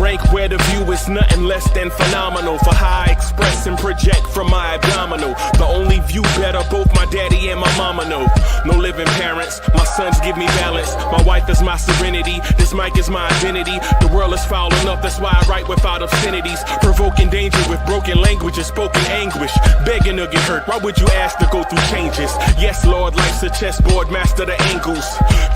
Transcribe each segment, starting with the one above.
rank where the view is nothing less than phenomenal. For how I express and project from my abdominal. The only view better, both my daddy and my mama know. No living parents, my sons give me balance. My wife is my serenity, this mic is my identity. The world is foul enough, that's why I write without obscenities. Provoking danger with broken language and spoken anguish. Begging to get hurt, why would you ask to go through changes? Yes, Lord, life's a chessboard, master the angles.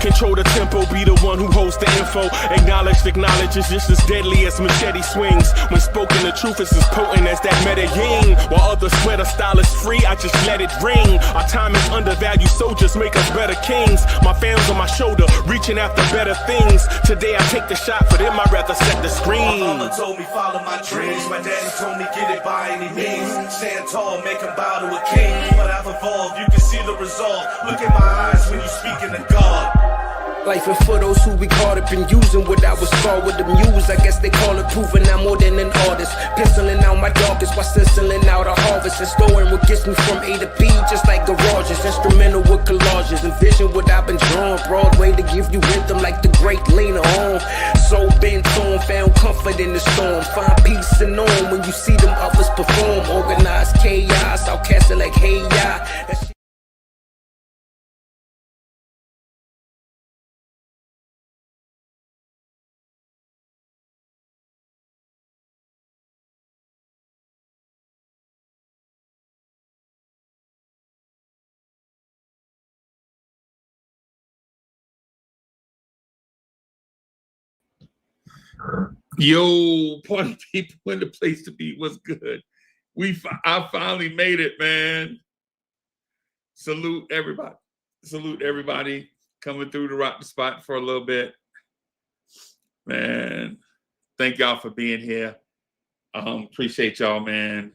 Control the tempo, be the one who holds the info. Acknowledge is just as deadly as machete swings. When spoken, the truth is as potent as that Medellin. While others swear the style is free, I just let it ring. Our time is undervalued, soldiers make us better kings. My family's on my shoulder, reaching after better things. Today I take the shot, for them I'd rather set the screen. My mama told me follow my dreams. My daddy told me get it by any means. Stand tall, make him bow to a king. But I've evolved, you can see the result. Look in my eyes when you speaking to God. Life and for those who we caught up in using what I was scarred with the muse. I guess they call it proving I'm more than an artist. Penciling out my darkest while stenciling out a harvest. And storing what gets me from A to B, just like garages. Instrumental with collages. Envision what I've been drawing. Broadway to give you rhythm like the great Lena on. So bent on, found comfort in the storm. Find peace and on when you see them others perform. Organized chaos, outcast it like hey ya. Yo, party people in the place to be. What's good? I finally made it, man. Salute everybody. Salute everybody coming through to rock the spot for a little bit. Man, thank y'all for being here. Appreciate y'all, man.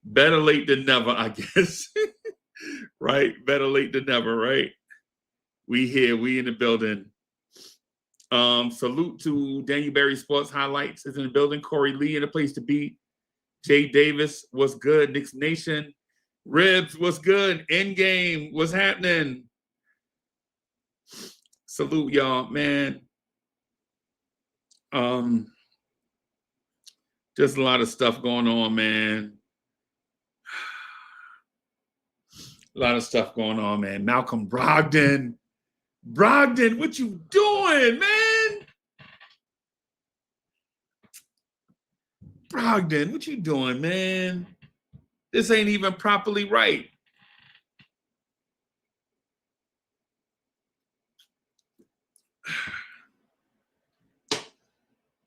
Better late than never, I guess. Right? Better late than never, right? We here, we in the building. Salute to Daniel Berry Sports Highlights is in the building. Corey Lee in the place to be. Jay Davis, what's good? Knicks Nation. Ribs, what's good? Endgame, what's happening? Salute y'all, man. Just a lot of stuff going on, man. A lot of stuff going on, man. Malcolm Brogdon. Brogdon, what you doing, man? Brogdon, what you doing, man? This ain't even properly right.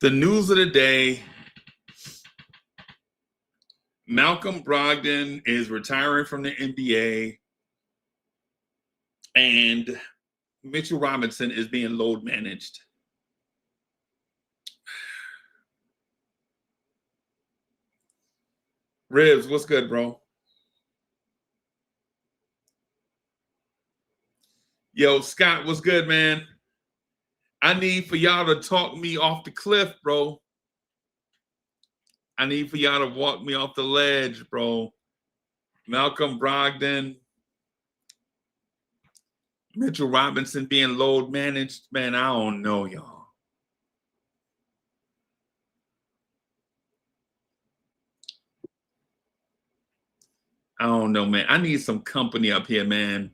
The news of the day, Malcolm Brogdon is retiring from the NBA, and Mitchell Robinson is being load managed. Ribs, what's good, bro? Yo, Scott, what's good, man? I need for y'all to talk me off the cliff, bro. I need for y'all to walk me off the ledge, bro. Malcolm Brogdon, Mitchell Robinson being load managed. Man, I don't know, y'all. I don't know, man. I need some company up here, man,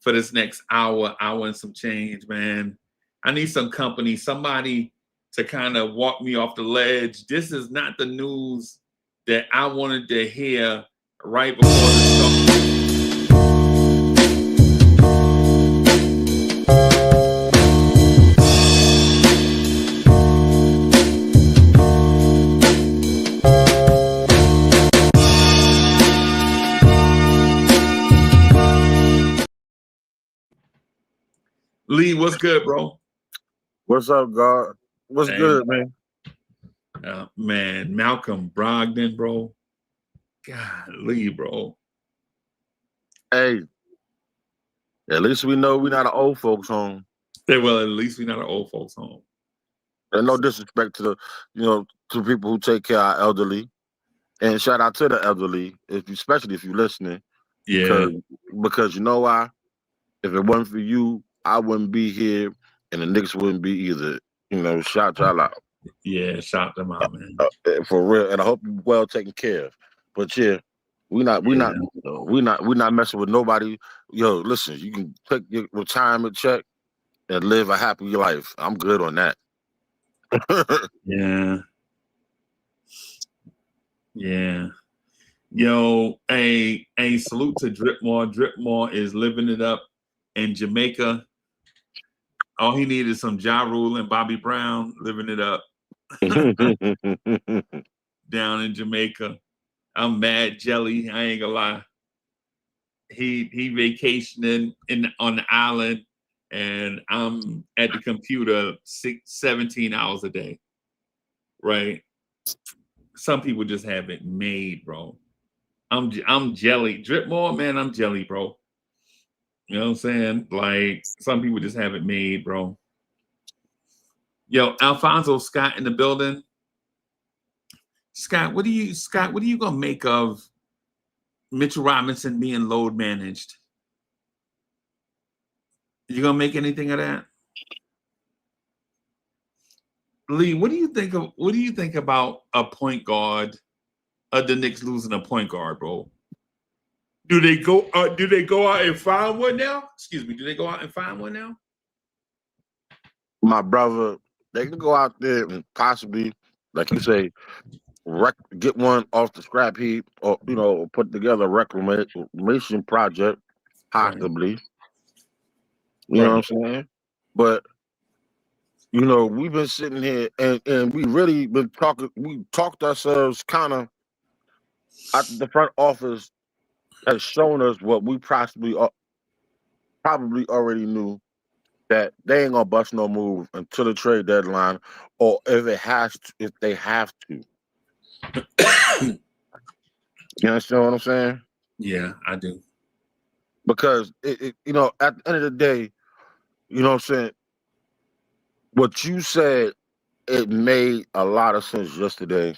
for this next hour and some change, man. I need some company, somebody to kind of walk me off the ledge. This is not the news that I wanted to hear right before the start. Lee, what's good, bro? What's up, God? What's good, man? Man, Malcolm Brogdon, bro. Golly, bro. Hey, at least we know we're not an old folks home. Yeah, well, at least we're not an old folks home. And no disrespect to to people who take care of our elderly. And shout out to the elderly, especially if you're listening. Yeah. Because you know why? If it wasn't for you, I wouldn't be here, and the Knicks wouldn't be either. You know, shout y'all out. Yeah, shout them out, man. For real. And I hope you're well taken care of. But yeah, we not messing with nobody. Yo, listen, you can take your retirement check and live a happy life. I'm good on that. Yeah. Yeah. Yo, a salute to Dripmore. Dripmore is living it up in Jamaica. All he needed is some Ja Rule and Bobby Brown living it up down in Jamaica. I'm mad jelly. I ain't gonna lie. He vacationing on the island, and I'm at the computer 17 hours a day. Right? Some people just have it made, bro. I'm jelly. Dripmore, man, I'm jelly, bro. You know what I'm saying? Like, some people just have it made, bro. Yo, Alfonso Scott in the building. Scott, what do you gonna make of Mitchell Robinson being load managed? You gonna make anything of that? Lee, what do you think about a point guard of the Knicks losing a point guard, bro? Do they go out and find one now? Excuse me, do they go out and find one now? My brother, they can go out there and possibly, like you say, get one off the scrap heap, or put together a reclamation project, possibly. Right. You know what I'm saying? But we've been sitting here and we really been talking. We talked ourselves kind of at the front office has shown us what we probably already knew, that they ain't gonna bust no move until the trade deadline, or if they have to. You understand what I'm saying? Yeah, I do. Because at the end of the day, you know what I'm saying, what you said, it made a lot of sense yesterday,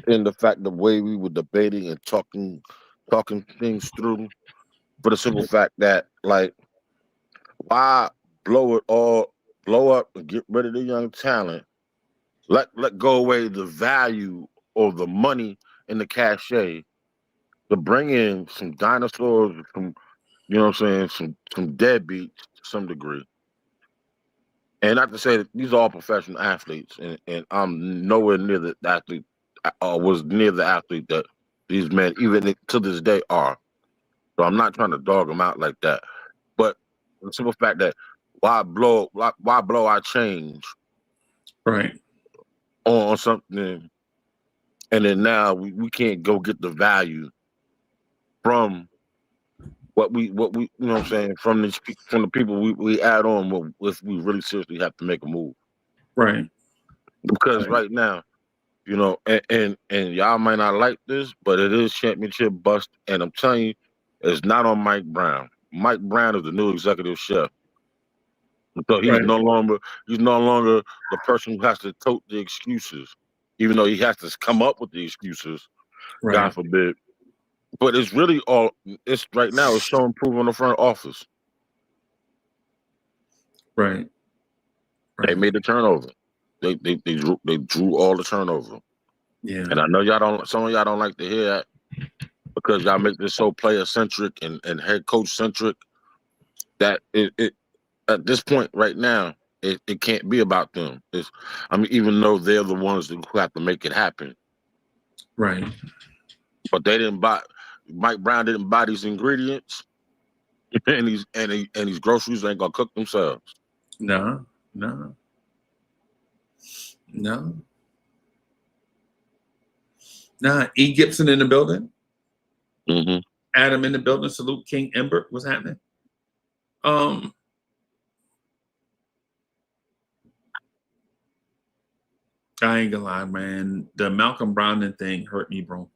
in the fact the way we were debating and talking things through, for the simple fact that, like, why blow up and get rid of the young talent, let go away the value or the money and the cachet, to bring in some dinosaurs, some, some deadbeats to some degree. And not to say that these are all professional athletes, and I'm nowhere near the athlete, was near the athlete that these men, even to this day, are. So I'm not trying to dog them out like that. But the simple fact that why blow our change Right. on something, and then now we can't go get the value from what we you know what I'm saying, from the people we add on, if we really seriously have to make a move. Right. Because right now, and y'all might not like this, but it is championship bust, and I'm telling you, it's not on Mike Brown. Mike Brown is the new executive chef. So he's no longer the person who has to tote the excuses, even though he has to come up with the excuses. Right. God forbid. But it's really it's right now, it's showing proof on the front office. Right. They made the turnover. They drew all the turnover. Yeah. And I know some of y'all don't like to hear that, because y'all make this so player centric and head coach centric, that it at this point right now, it can't be about them. Even though they're the ones who have to make it happen. Right. But Mike Brown didn't buy these ingredients, and these groceries ain't gonna cook themselves. No. Nah, E. Gibson in the building. Mm-hmm. Adam in the building. Salute King Ember. What's happening? I ain't gonna lie, man. The Malcolm Brogdon thing hurt me, bro.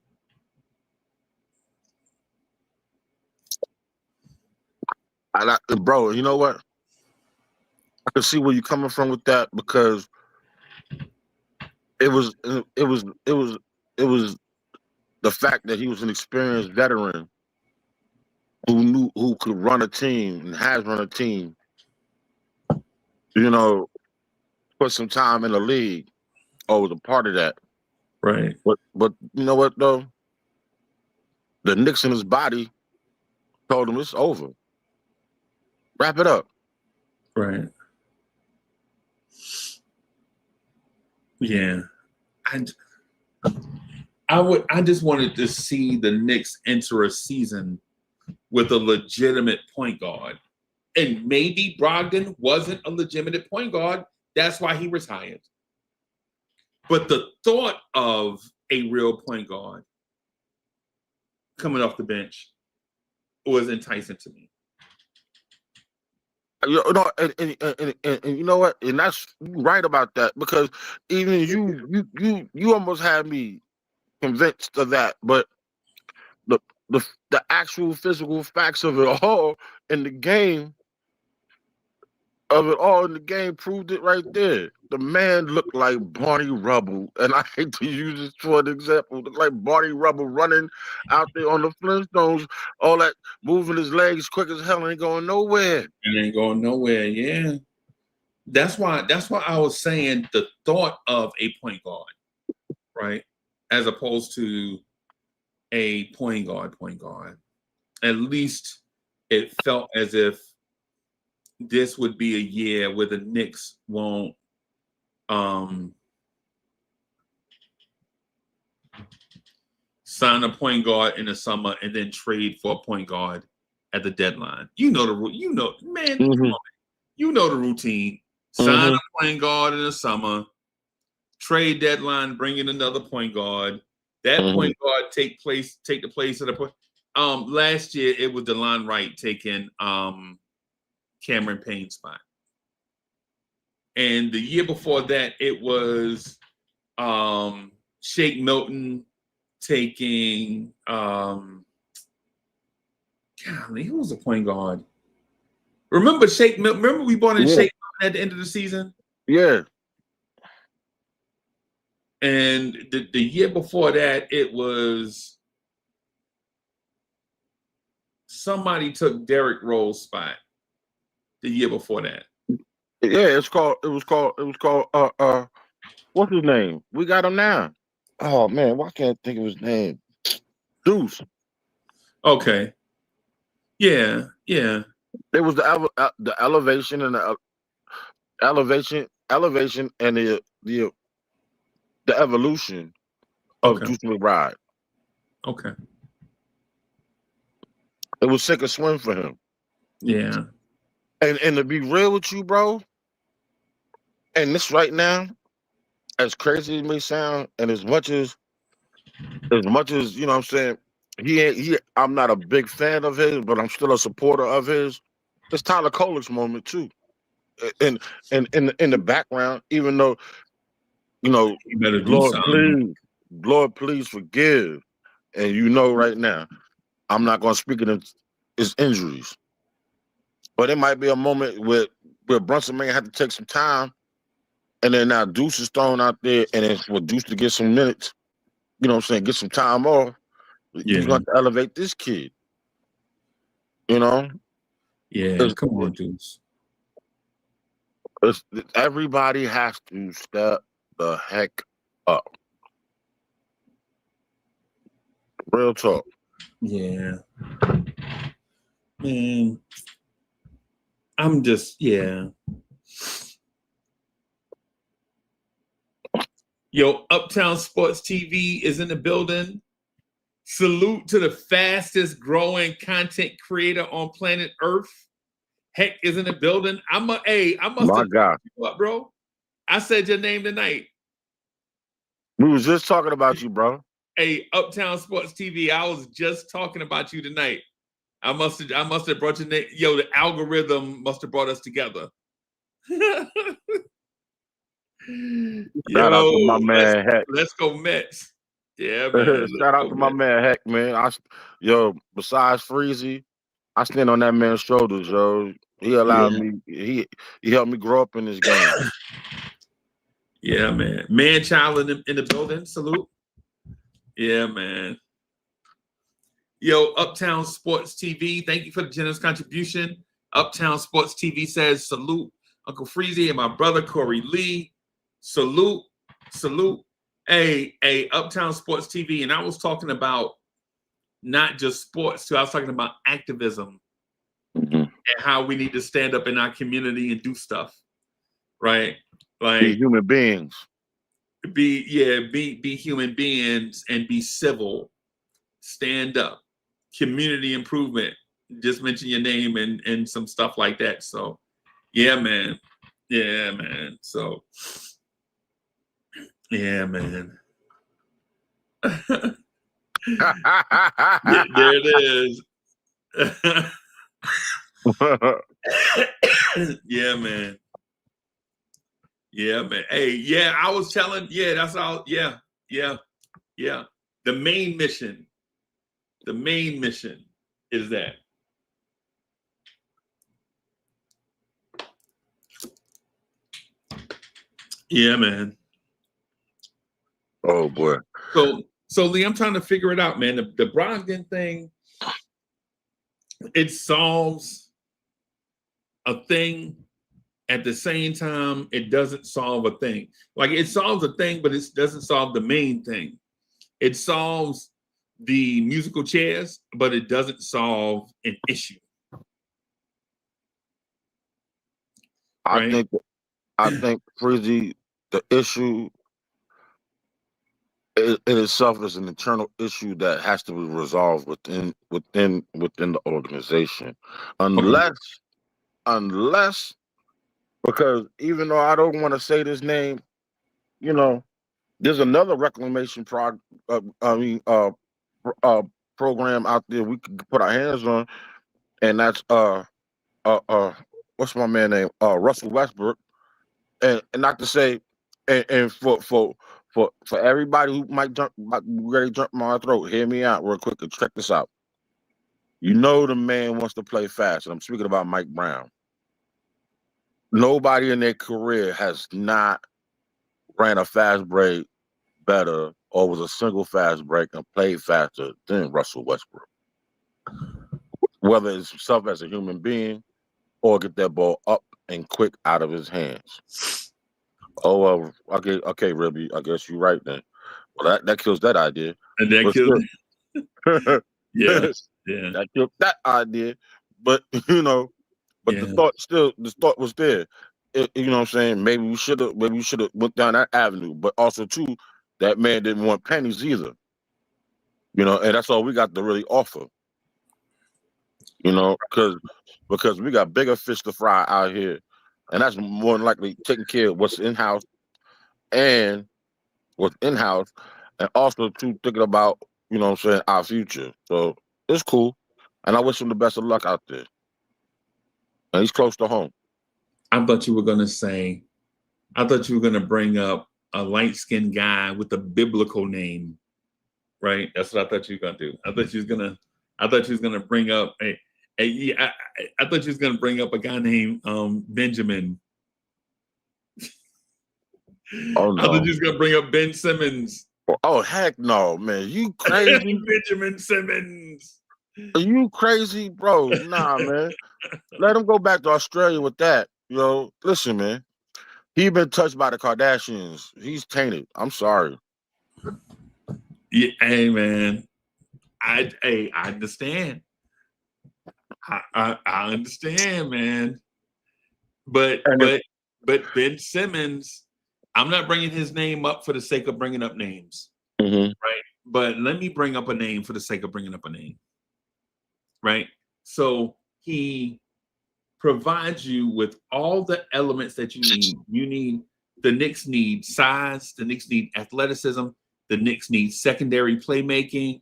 Bro, you know what? I can see where you're coming from with that, because it was the fact that he was an experienced veteran who could run a team and has run a team, put some time in the league or was a part of that. Right. But you know what though? The Knicks in his body told him it's over. Wrap it up. Right. Yeah. I just wanted to see the Knicks enter a season with a legitimate point guard. And maybe Brogdon wasn't a legitimate point guard. That's why he retired. But the thought of a real point guard coming off the bench was enticing to me. You know, and you know what? And that's right about that, because even you almost had me convinced of that. But the the actual physical facts of it all in the game proved it right there. The man looked like Barney Rubble, and I hate to use this for an example. Looked like Barney Rubble running out there on the Flintstones, all that, moving his legs quick as hell and ain't going nowhere. And ain't going nowhere. Yeah. That's why I was saying the thought of a point guard, right? As opposed to a point guard. At least it felt as if this would be a year where the Knicks won't sign a point guard in the summer and then trade for a point guard at the deadline. You know man, come on, man. You know the routine. Sign a point guard in the summer, trade deadline, bring in another point guard. That point guard take the place of the point. Last year it was DeLon Wright taking Cameron Payne's spot. And the year before that, it was Shake Milton taking golly, who was the point guard? Remember Shake Milton? Remember we brought in Shake Milton at the end of the season? Yeah. And the year before that, it was somebody took Derrick Rose's spot. The year before that. Yeah, it was called what's his name? We got him now. Oh man, why can't I think of his name? Deuce. Okay. Yeah. It was the elevation and the elevation and the evolution of Deuce McBride. Okay. It was sink or swim for him. Yeah. And to be real with you, bro, and this right now, as crazy as it may sound, and as much as you know what I'm saying, I'm not a big fan of his, but I'm still a supporter of his. It's Tyler Kolek's moment too. And in the background, even though, you know, Lord, please forgive. And you know right now, I'm not gonna speak of his injuries. But it might be a moment where Brunson may have to take some time, and then now Deuce is thrown out there, and it's for Deuce to get some minutes, you know what I'm saying, get some time off. You're going to elevate this kid, you know? Yeah, come on, Deuce. Everybody has to step the heck up. Real talk. Yeah. Man. I'm just, Yo, Uptown Sports TV is in the building. Salute to the fastest growing content creator on planet Earth. Heck is in the building. I must My God. What, bro? I said your name tonight. We was just talking about you, bro. Hey, Uptown Sports TV, I was just talking about you tonight. I must have brought your name. Yo, the algorithm must have brought us together. Shout out to my man Heck. Let's go Mets. Yeah, man. Shout out to my man Heck, man. Besides Freezy, I stand on that man's shoulders, yo. He allowed me. He helped me grow up in this game. Yeah, man. Man child in the building. Salute. Yeah, man. Yo, Uptown Sports TV, thank you for the generous contribution. Uptown Sports TV says salute Uncle Freezy, and my brother Corey Lee. Salute. Hey, Uptown Sports TV. And I was talking about not just sports too. I was talking about activism and how we need to stand up in our community and do stuff, right? Like be human beings. Be human beings and be civil. Stand up. Community improvement. Just mention your name and some stuff like that. So yeah, man. So yeah, man. There it is. Yeah, man. Hey, yeah, I was telling, that's all. Yeah. The main mission is that. Yeah, man. Oh boy. So Lee, I'm trying to figure it out, man. The Brogdon thing, it solves a thing. At the same time, it doesn't solve a thing. Like it solves a thing, but it doesn't solve the main thing. It solves the musical chairs, but it doesn't solve an issue. Right? I think Freezy, the issue in itself is an internal issue that has to be resolved within the organization. Unless because even though I don't want to say this name, you know, there's another reclamation program out there we could put our hands on, and that's what's my man name? Russell Westbrook. And not to say, and for everybody who might ready to jump my throat, hear me out real quick and check this out. You know the man wants to play fast, and I'm speaking about Mike Brown. Nobody in their career has not ran a fast break better or was a single fast break and played faster than Russell Westbrook. Whether it's himself as a human being or get that ball up and quick out of his hands. Oh, well, okay, Ribby, I guess you're right then. Well, that kills that idea. And that kills yeah. That killed that idea. But the thought was there. You know what I'm saying? Maybe we should have went down that avenue. But also too, that man didn't want pennies either. You know, and that's all we got to really offer. You know, because we got bigger fish to fry out here. And that's more than likely taking care of what's in-house and also too thinking about, you know what I'm saying, our future. So it's cool. And I wish him the best of luck out there. And he's close to home. I thought you were going to bring up a light-skinned guy with a biblical name, right? That's what I thought you were going to do. I thought you was going to bring up I thought you was going to bring up a guy named Benjamin. Oh, no. I thought you was going to bring up Ben Simmons. Oh, heck no, man. You crazy? Benjamin Simmons. Are you crazy, bro? Nah, man. Let him go back to Australia with that. You know, listen, man. He been touched by the Kardashians. He's tainted. I'm sorry. Yeah, hey, man. I understand. I understand, man. But Ben Simmons, I'm not bringing his name up for the sake of bringing up names, right? But let me bring up a name for the sake of bringing up a name, right? So he provides you with all the elements that you need. The Knicks need size. The Knicks need athleticism. The Knicks need secondary playmaking.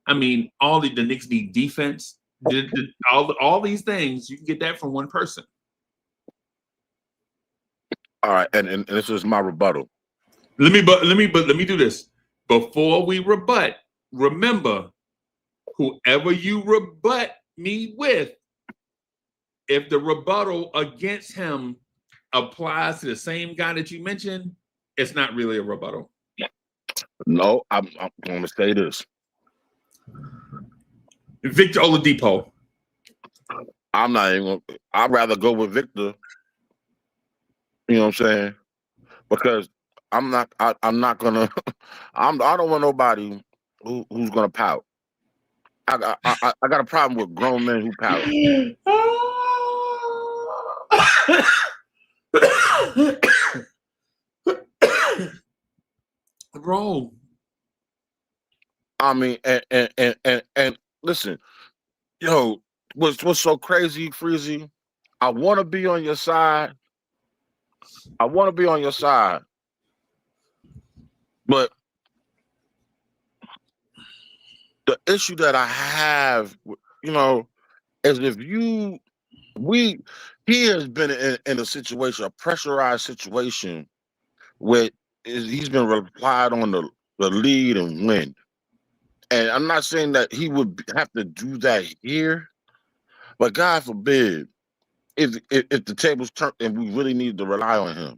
I mean, the Knicks need defense. All these things, you can get that from one person. All right, and this is my rebuttal. Let me do this. Before we rebut, remember, whoever you rebut me with, if the rebuttal against him applies to the same guy that you mentioned, it's not really a rebuttal. No, I'm going to say this. Victor Oladipo. I'm not even. I'd rather go with Victor You know what I'm saying? Because I'm not gonna I don't want nobody who's gonna pout. I got a problem with grown men who pout. Bro, I mean, and listen, yo, what's so crazy, Freezy? I want to be on your side. I want to be on your side, but the issue that I have, you know, is if he has been in a situation, a pressurized situation, where he's been relied on the lead and win. And I'm not saying that he would have to do that here, but God forbid, if the tables turn and we really need to rely on him,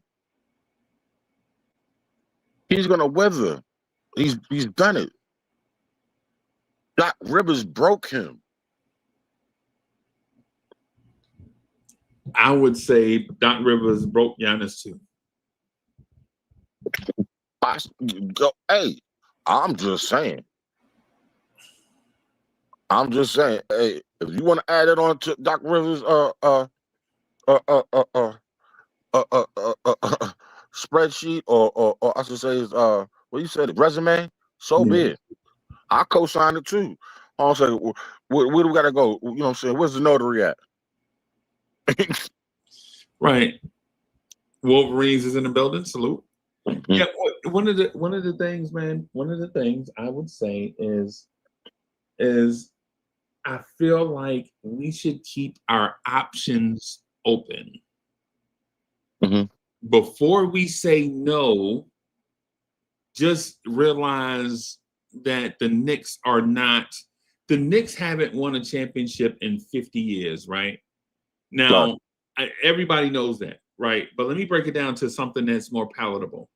he's gonna weather. He's done it. Doc Rivers broke him. I would say Doc Rivers broke Giannis too. Hey, I'm just saying. Hey, if you want to add it on to Doc Rivers, spreadsheet, or I should say, is what you said, resume. So be it. I co-sign it too. I'll say, where do we gotta go? You know what I'm saying? Where's the notary at? Right. Wolverines is in the building. Salute. Mm-hmm. Yeah, one of the things, man. One of the things I would say is I feel like we should keep our options open. Mm-hmm. Before we say no, just realize that the Knicks haven't won a championship in 50 years, right? Now, everybody knows that, right? But let me break it down to something that's more palatable.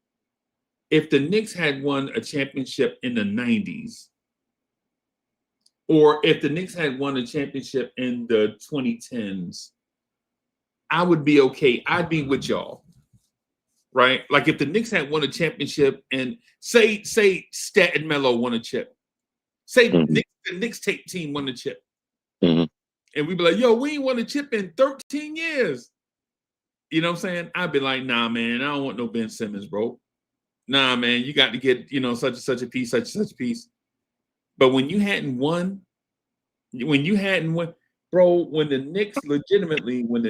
If the Knicks had won a championship in the 90s, or if the Knicks had won a championship in the 2010s, I would be okay. I'd be with y'all, right? Like if the Knicks had won a championship and say Stat and Melo won a chip, say the Knicks team won a chip, and we'd be like, yo, we ain't won a chip in 13 years. You know what I'm saying? I'd be like, nah, man, I don't want no Ben Simmons, bro. Nah, man, you got to get, such and such a piece, such and such a piece. But when you hadn't won, bro, when the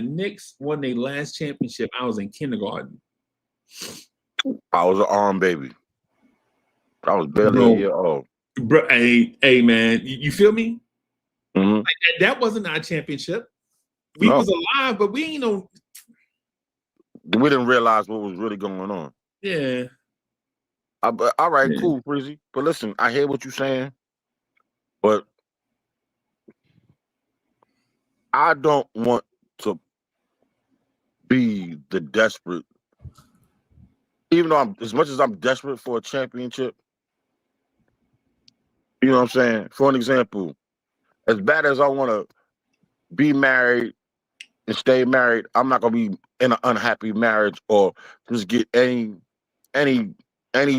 Knicks won their last championship, I was in kindergarten. I was an arm baby. I was barely a year old. Bro, hey, man, you feel me? Mm-hmm. Like that wasn't our championship. We was alive, but we ain't no. We didn't realize what was really going on. Yeah. All right, cool, Breezy. But listen, I hear what you're saying, but I don't want to be the desperate. Even though as much as I'm desperate for a championship, you know what I'm saying? For an example, as bad as I want to be married and stay married, I'm not gonna be in an unhappy marriage or just get any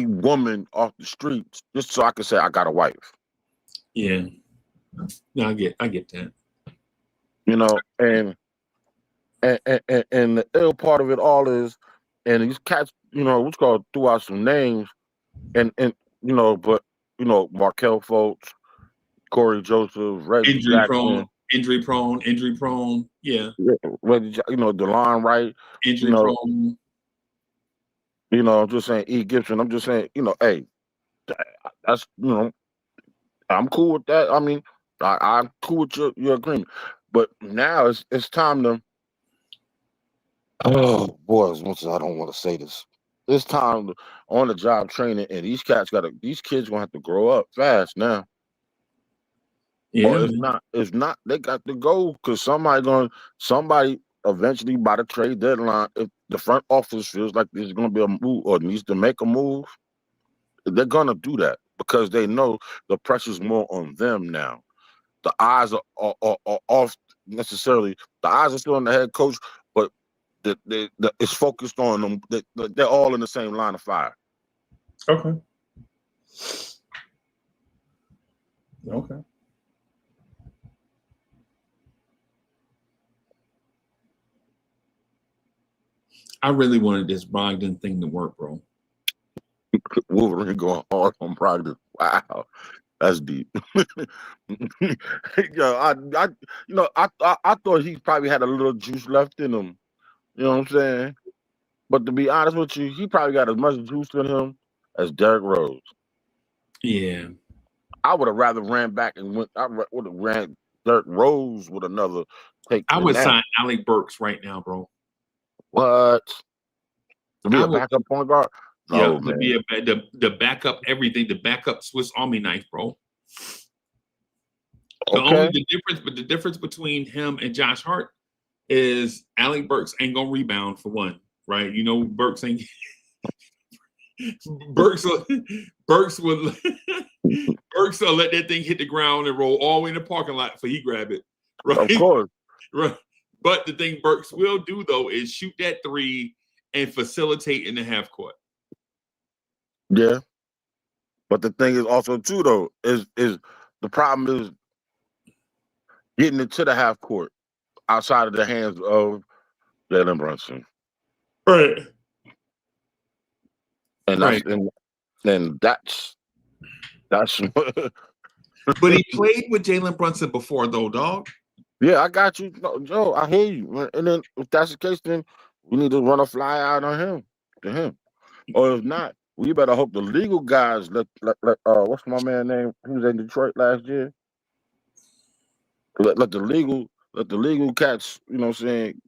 woman off the streets just so I can say I got a wife. Yeah. No, I get that. You know, and the ill part of it all is, and these cats, what's called threw out some names, and but Markel Fultz, Corey Joseph, Reggie Jackson, injury prone. Yeah. DeLon Wright, injury prone. I'm just saying E. Gibson. I'm just saying, hey, that's I'm cool with that. I mean, I'm cool with your agreement, but now it's time to. Oh boy, as much as I don't want to say this, it's time on the job training, and these kids gonna have to grow up fast now. Yeah, or if not, they got to go because somebody eventually by the trade deadline, if the front office feels like there's gonna be a move or needs to make a move, they're gonna do that because they know the pressure's more on them now. The eyes are off necessarily. The eyes are still on the head coach, but it's focused on them. They're all in the same line of fire. Okay. Okay. I really wanted this Brogdon thing to work, bro. Wolverine going hard on Brogdon. Wow, that's deep. I thought he probably had a little juice left in him. You know what I'm saying? But to be honest with you, he probably got as much juice in him as Derrick Rose. Yeah. I would have rather ran back and went. I would have ran Derrick Rose with another take. I would that. sign Alec Burks right now, bro. What? To be I a would- backup point guard? Yeah, No, to man. be the backup everything, the backup Swiss Army knife, bro. Okay. The difference between him and Josh Hart is Alec Burks ain't gonna rebound for one, right? You know, Burks ain't Burks will Burks will let that thing hit the ground and roll all the way in the parking lot before he grab it. Right. Of course. Right. But the thing Burks will do though is shoot that three and facilitate in the half court. Yeah. But the thing is also too though, is the problem is getting it to the half court outside of the hands of Jalen Brunson. Right. And Right. that's But he played with Jalen Brunson before though, dog. Yeah, I got you. No, Joe, I hear you. And then if that's the case, then we need to run a fly out on him. Or if not, we better hope the legal guys let what's my man name? He was in Detroit last year. Let the legal cats, you know what I'm saying,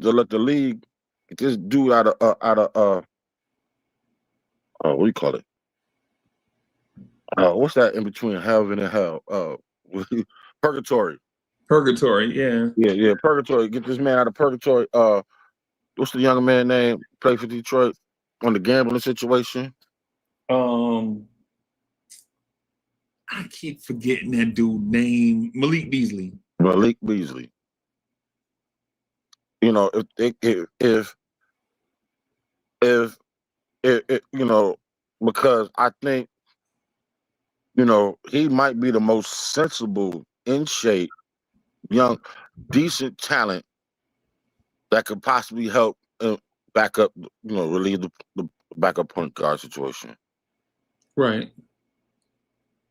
to let the league get this dude out of what do you call it? What's that in between heaven and hell? Purgatory. Purgatory, yeah. Yeah, purgatory. Get this man out of purgatory. What's the young man name? Played for Detroit on the gambling situation. I keep forgetting that dude name. Malik Beasley. You know, if you know, because I think, you know, he might be the most sensible, in shape, young, decent talent that could possibly help back up, you know, relieve the backup point guard situation. Right.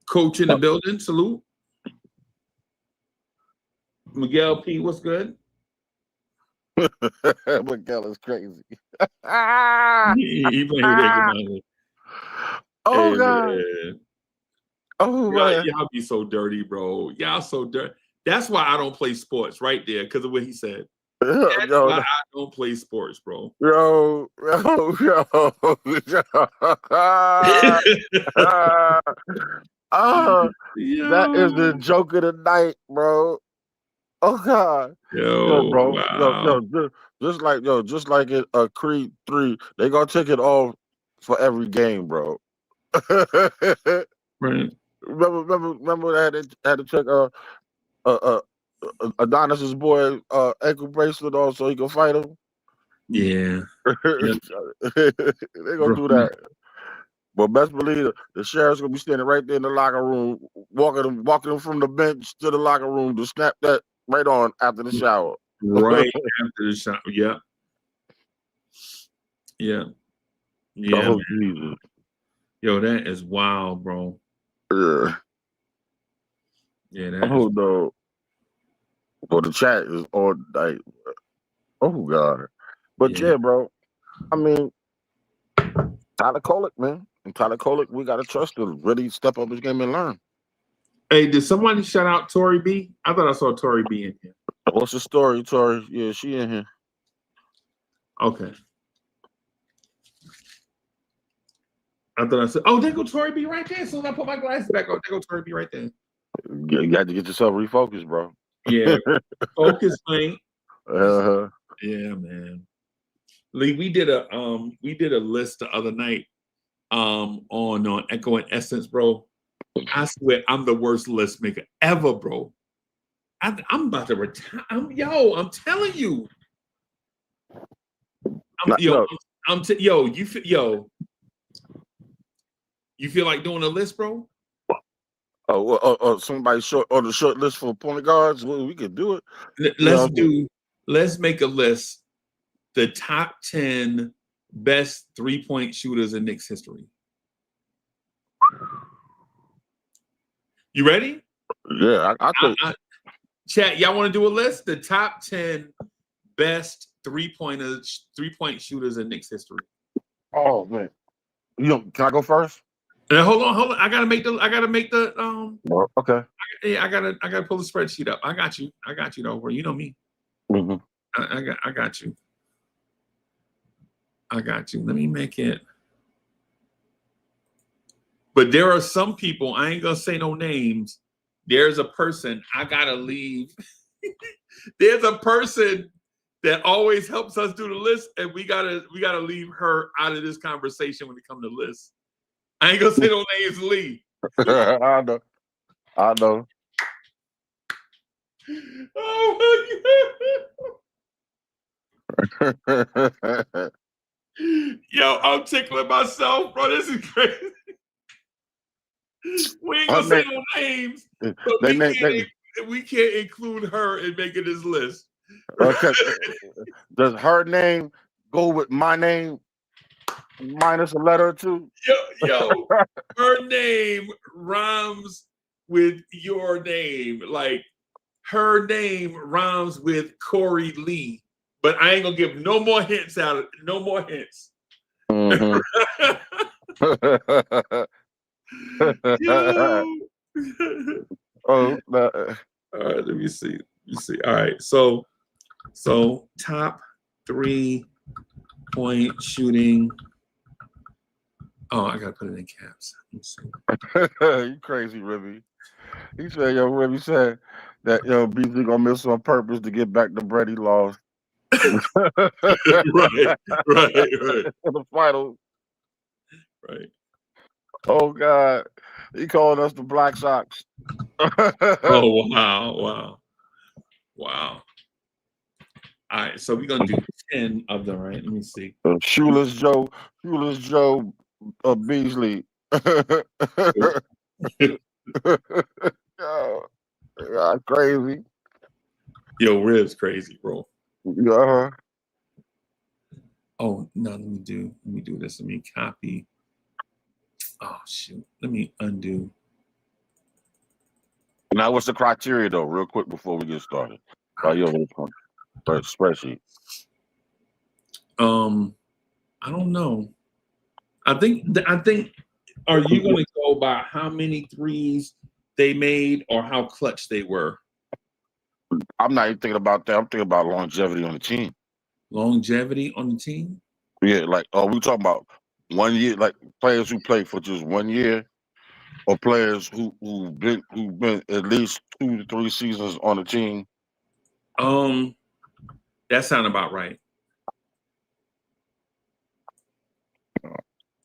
Coach in the building, salute. Miguel P, what's good? Miguel is crazy. He played with that good. Oh, hey, God. Man. Oh, man. Y'all be so dirty, bro. Y'all so dirty. That's why I don't play sports right there, because of what he said. That's why I don't play sports, bro. Yo. That is the joke of the night, bro. Oh God, bro, wow. just like it, Creed 3, they gonna take it off for every game, bro. Right. Remember they had to check Adonis's boy ankle bracelet on so he can fight him. Yeah. They gonna do that. But best believe the sheriff's gonna be standing right there in the locker room, walking them from the bench to the locker room to snap that right on after the shower. Right after the shower. Yeah. Yeah. Yeah. Oh, Jesus. Yo, that is wild, bro. Yeah. Yeah, that is. No. Well, the chat is all like, oh God. But yeah, bro. I mean, Tyler Kolek, man. And Tyler Kolek, we gotta trust to really step up his game and learn. Hey, did somebody shout out Tori B? I thought I saw Tori B in here. What's the story, Tori? Yeah, she in here. Okay. I thought I said, oh, there go Tori B right there. As soon as I put my glasses back on, there go Tori B right there. You got to get yourself refocused, bro. Yeah. Focus, man. Uh-huh. Yeah, man. Lee, we did a list the other night on Echo and Essence, bro. I swear I'm the worst list maker ever, bro. I'm about to retire. I'm telling you. yo, yo, you feel like doing a list, bro? Somebody short on the short list for point guards. Well, we could do it. Let's make a list. The top 10 best 3-point shooters in Knicks history. You ready? Yeah, I think. Chat, y'all want to do a list? The top 10 best 3-point shooters in Knicks history. Oh man, can I go first? Now, hold on. I gotta make the Okay. I gotta pull the spreadsheet up. I got you though, bro. You know me. Mm-hmm. I got you. Let me make it. But there are some people, I ain't gonna say no names. There's a person I gotta leave. There's a person that always helps us do the list, and we gotta leave her out of this conversation when it comes to lists. I ain't gonna say no names, Lee. I know. Oh my God. Yo, I'm tickling myself, bro. This is crazy. We ain't gonna say no names, but we can't include her in making this list. Okay. Does her name go with my name minus a letter or two? Yo, her name rhymes with your name. Like her name rhymes with Corey Lee, but I ain't gonna give no more hints out. No more hints. Mm-hmm. All right, let me see. All right, so top 3-point shooting. Oh, I gotta put it in caps. You crazy, Ribby. He said, Ribby said that BZ gonna miss on purpose to get back the bread he lost. right. In the final. Right. Oh God. He calling us the Black Sox. Oh wow. All right, so we're gonna do 10 of them, right? Let me see. Shoeless Joe Beasley. Crazy. Yo, Rib's crazy, bro. Uh-huh. Oh no, let me do this. Let me copy. Oh shoot. Let me undo. Now what's the criteria though, real quick before we get started? Spreadsheet. I don't know. I think are you gonna go by how many threes they made or how clutch they were? I'm not even thinking about that. I'm thinking about longevity on the team. Longevity on the team? Yeah, like we talking about 1 year, like players who play for just 1 year, or players who've been at least 2 to 3 seasons on the team. That sounds about right.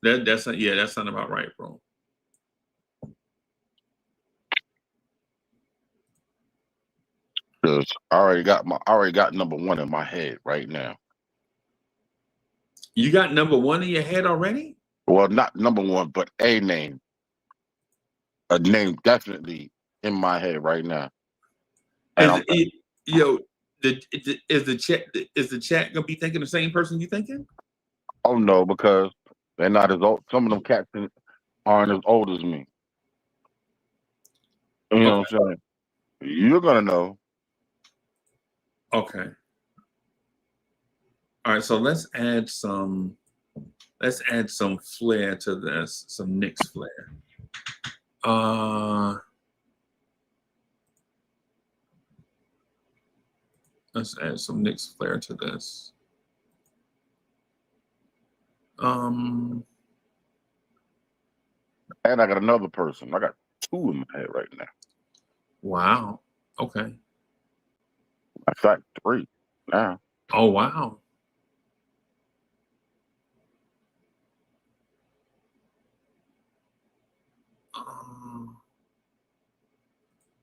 That sounds about right, bro. Because I already got number 1 in my head right now. You got number 1 in your head already? Well, not number 1, but a name. A name definitely in my head right now. Is the chat gonna be thinking the same person you thinking? Oh no, because they're not as old. Some of them cats aren't as old as me. You know what I'm saying? You're gonna know. Okay. All right, so let's add some flair to this, some Knicks flair. Let's add some Knicks flair to this. And I got another person. I got 2 in my head right now. Wow. Okay. In fact, 3 now. Oh wow.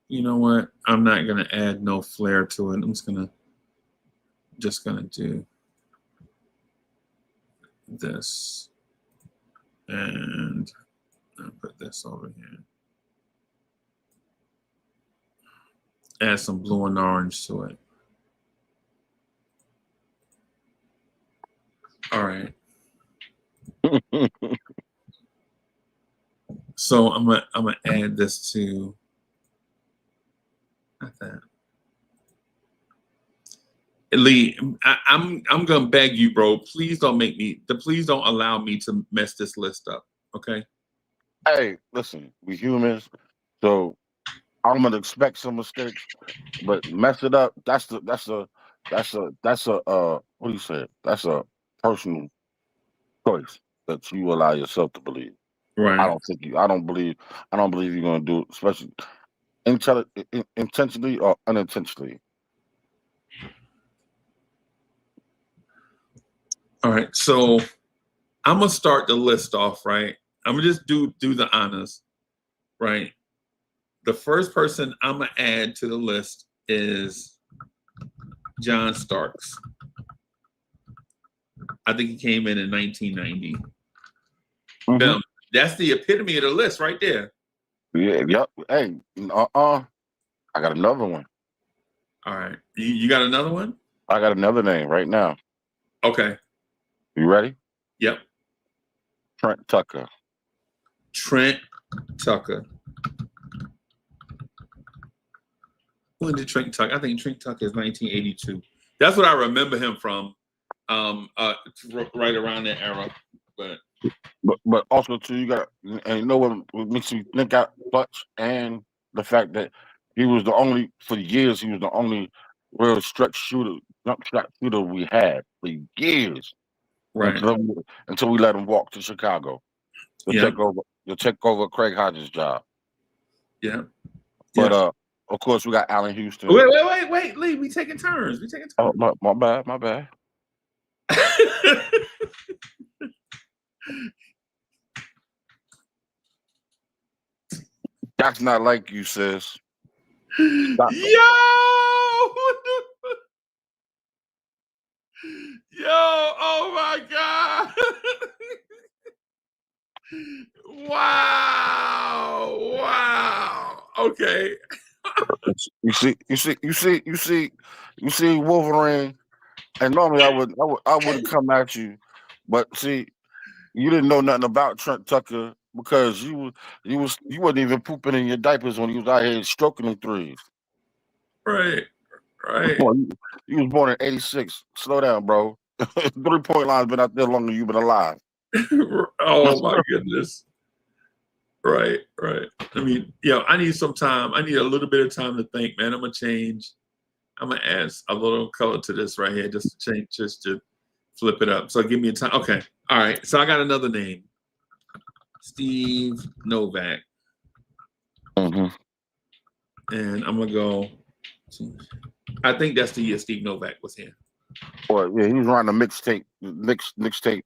You know what? I'm not gonna add no flair to it. I'm just gonna do. this, and I'll put this over here. Add some blue and orange to it. All right. So I'm gonna add this to that. Lee, I'm gonna beg you, bro. Please don't allow me to mess this list up. Okay. Hey, listen, we humans, so I'm gonna expect some mistakes, but mess it up. That's a what do you say? That's a personal choice that you allow yourself to believe. Right. I don't believe you're gonna do it, especially intentionally or unintentionally. All right. So I'm gonna start the list off, right? I'm gonna just do the honors, right? The first person I'm gonna add to the list is John Starks. I think he came in 1990. Mm-hmm. That's the epitome of the list right there. Yeah, yep. Hey, I got another one. All right. You got another one? I got another name right now. Okay. You ready? Yep. Trent Tucker. Trent Tucker. When did Trent Tucker? I think Trent Tucker is 1982. That's what I remember him from. Right around that era. But also too, you got, and you know what makes me think out much, and the fact that he was the only for years. He was the only real jump shot shooter we had for years. Right. Until we let him walk to Chicago to take over Craig Hodges' job. Yeah. But of course we got Allen Houston. Wait, Lee, we taking turns. Oh, my bad. That's not like you, sis. Stop. Yo, oh my God. Wow. Okay. You see Wolverine, and normally I wouldn't come at you, but see, you didn't know nothing about Trent Tucker because you wasn't even pooping in your diapers when you was out here stroking them threes. Right. You was born in '86. Slow down, bro. 3-point line's been out there longer than you've been alive. Oh my goodness. Right. I mean, I need some time. I need a little bit of time to think, man. I'm gonna add a little color to this right here, just to change, just to flip it up. So give me a time. Okay. All right. So I got another name. Steve Novak. Mm-hmm. And I'm gonna go. I think that's the year Steve Novak was here. Well, yeah, he was around the mixtape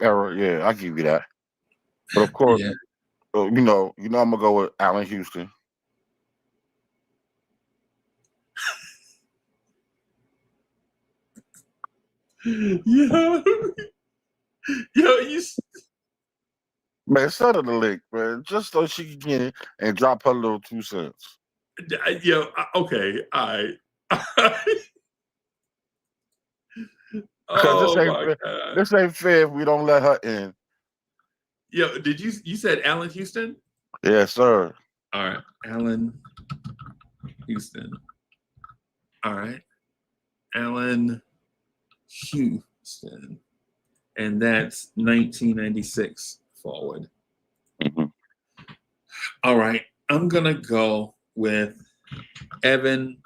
era. Yeah, I give you that. But of course, you know, I'm gonna go with Allen Houston. Yo, you. Man, send her the link, man, just so she can get it and drop her little 2 cents. Okay, all right. Because this ain't fair if we don't let her in. Yo, you said Allen Houston? Yes, sir. All right, Allen Houston. All right, Allen Houston, and that's 1996 forward. Mm-hmm. All right, I'm gonna go with Evan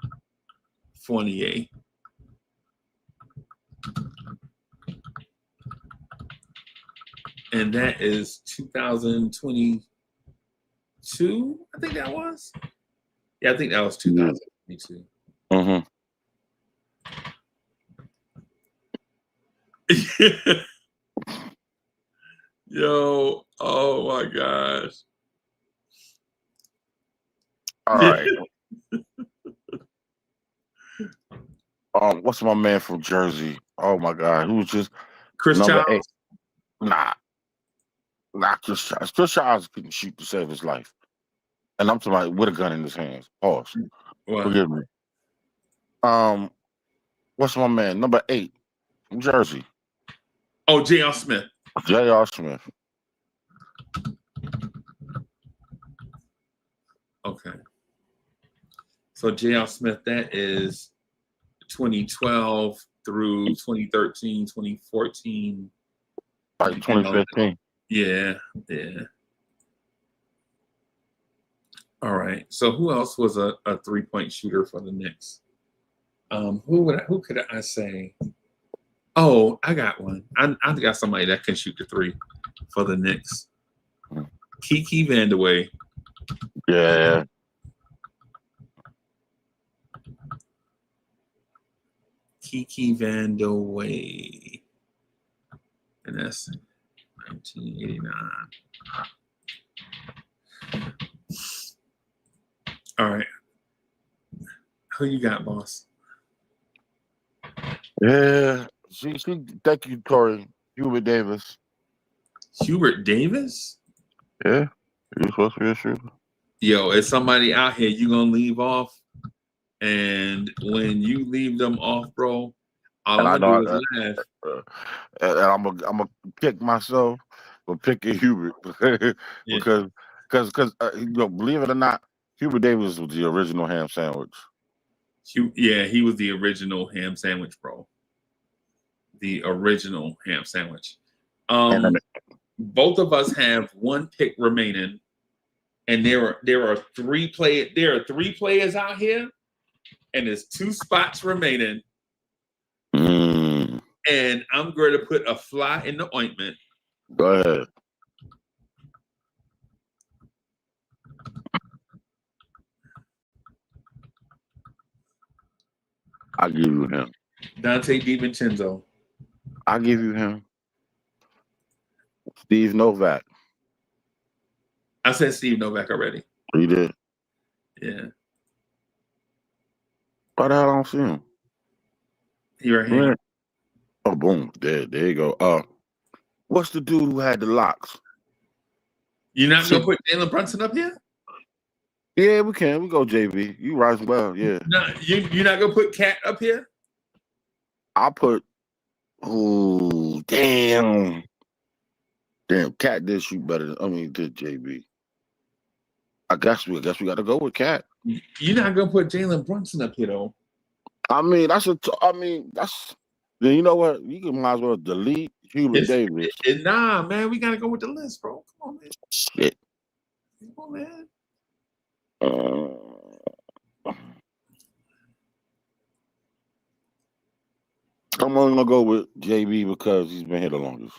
Fournier. And that is 2022. I think that was. Yeah, I think that was 2022. Mm-hmm. Yo, oh my gosh. All right. What's my man from Jersey? Oh my God, who was just Chris number Childs? 8? Nah, not just Charles. Just Charles couldn't shoot to save his life. And I'm talking about with a gun in his hands. Pause. What? Forgive me. What's my man? Number 8, New Jersey. Oh, J.R. Smith. J.R. Smith. Okay. So J.R. Smith, that is 2012 through 2013, 2014. Like 2015. Yeah. All right. So who else was a 3-point shooter for the Knicks? Who could I say? Oh, I got one. I got somebody that can shoot the 3 for the Knicks. Kiki Vandeweghe. Yeah. Kiki Vandeweghe. And that's 1989. All right. Who you got, boss? Yeah. Thank you, Corey. Hubert Davis. Hubert Davis? Yeah. You're supposed to be a shooter. Yo, is somebody out here you gonna leave off? And when you leave them off, bro, all I'm gonna do is laugh. And I'm gonna kick myself for picking Hubert because believe it or not, Hubert Davis was the original ham sandwich. He was the original ham sandwich, bro. The original ham sandwich. Both of us have one pick remaining, and there are 3 players out here, and there's 2 spots remaining. And I'm going to put a fly in the ointment. Go ahead. I'll give you him. Dante DiVincenzo. I'll give you him. Steve Novak. I said Steve Novak already. You did? Yeah. Why the hell I don't see him? He right here. Oh, boom. There you go. What's the dude who had the locks? You're not going to put Jalen Brunson up here? Yeah, we can. We go JB. You rise well, yeah. No, you're not going to put Cat up here? I'll put, damn. Damn, Cat did shoot better did JB. I guess we got to go with Cat. You're not going to put Jalen Brunson up here, though. Then you know what? You might as well delete Hubert Davis. Nah, man, we got to go with the list, bro. Come on, man. Shit. Come on, man. I'm only gonna go with JB because he's been here the longest.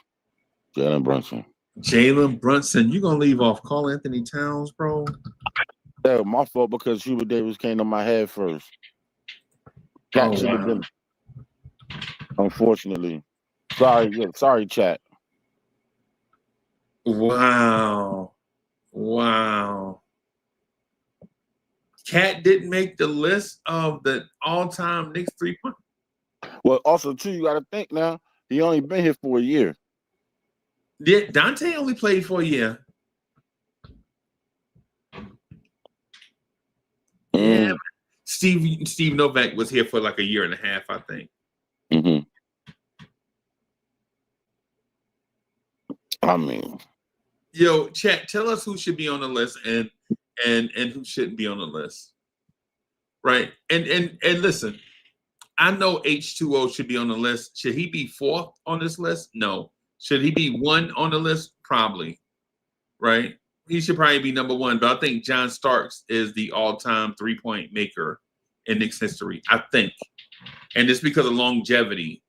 Jalen Brunson. Jalen Brunson, you gonna leave off Karl Anthony Towns, bro? Yeah, my fault because Hubert Davis came to my head first. Cat should have been. Unfortunately, sorry, chat. Wow. Cat didn't make the list of the all-time Knicks 3-point. Well, also too, you got to think now. He only been here for a year. Yeah, Dante only played for a year. Yeah, Steve Novak was here for like a year and a half, I think. Mm-hmm. Yo, chat, tell us who should be on the list and who shouldn't be on the list. Right? And listen, I know H2O should be on the list. Should he be 4th on this list? No. Should he be 1 on the list? Probably. Right? He should probably be number 1, but I think John Starks is the all-time 3-point maker in Knicks history, I think. And it's because of longevity.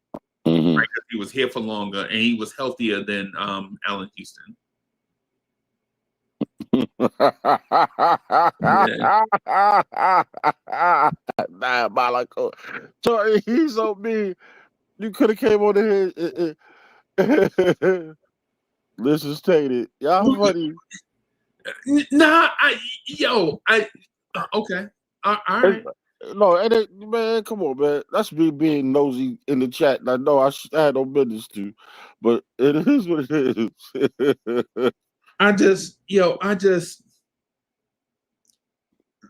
Mm-hmm. Right? He was here for longer and he was healthier than Allen Houston. Diabolical. So he's so mean. You could have came on here. This is stated. Y'all funny. Nah, okay. All right. No, it ain't, man. Come on, man. That's me being nosy in the chat. I know I had no business to, but it is what it is. I just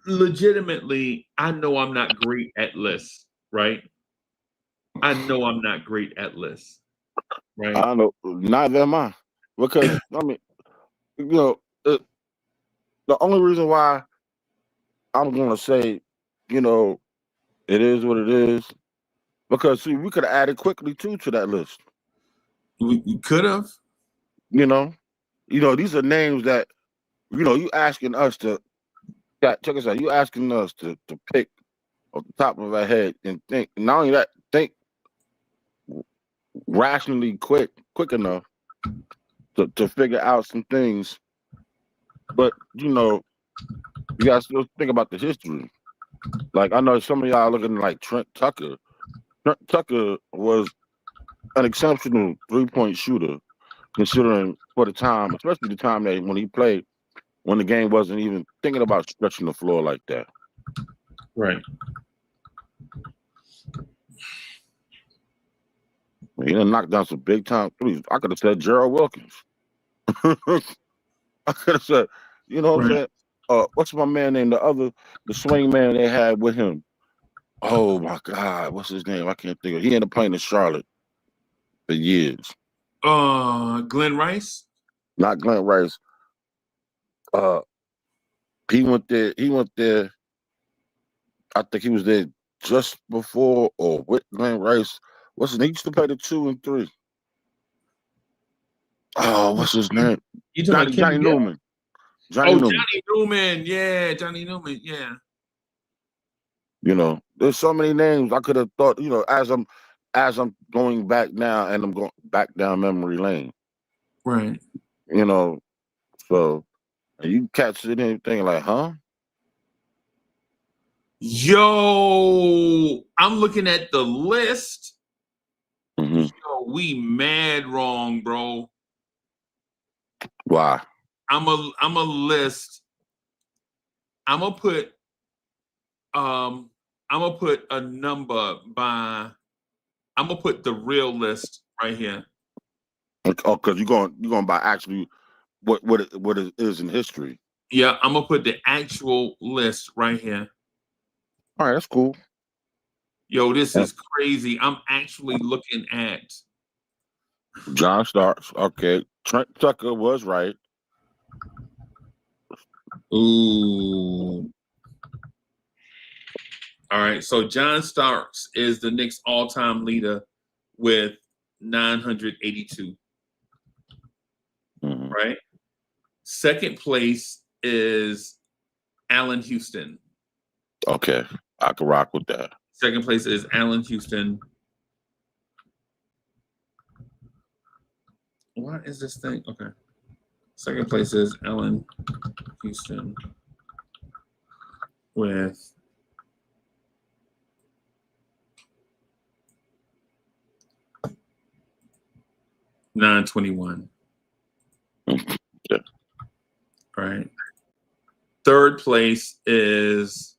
legitimately, I know I'm not great at lists, right? I know I'm not great at lists, right? I know, neither am I, because I mean, you know, the only reason why I'm gonna say, you know, it is what it is, because see, we could have added quickly too to that list. We could have. You know, these are names that you asking us to. Check us out. You asking us to pick off the top of our head and think. Not only that, think rationally quick enough to figure out some things. But you gotta still think about the history. Like I know some of y'all looking like Trent Tucker. Trent Tucker was an exceptional 3-point shooter, considering for the time, especially the time that when he played, when the game wasn't even thinking about stretching the floor like that. Right. He done knocked down some big time threes. I could have said Gerald Wilkins. I could have said, you know what I'm Right. saying? What's my man name? The swing man they had with him. Oh my God, what's his name? I can't think of it. He ended up playing in Charlotte for years. Glenn Rice? Not Glenn Rice. He went there. I think he was there just before or with Glenn Rice. What's his name? He used to play the 2 and 3. Oh, what's his name? You talking about Johnny Kenny Gill? Newman. Johnny Oh, Newman. Johnny Newman. Yeah, Johnny Newman. Yeah. There's so many names I could have thought. As I'm going back now, and I'm going back down memory lane. Right. So and you catch it and thinking like, huh? Yo, I'm looking at the list. Mm-hmm. Yo, we mad wrong, bro. Why? I'm a list. I'm gonna put a number by. I'm gonna put the real list right here. Oh, because you're going by actually what it is in history. Yeah, I'm gonna put the actual list right here. All right, that's cool. Yo, this is crazy. I'm actually looking at. John Starks. Okay, Trent Tucker was right. Ooh. All right. So John Starks is the Knicks all-time leader with 982. Mm-hmm. Right. Second place is Allen Houston. Okay, I can rock with that. Second place is Allen Houston. What is this thing? Okay. Second place is Allen Houston with 921. Yeah. Right. Third place is,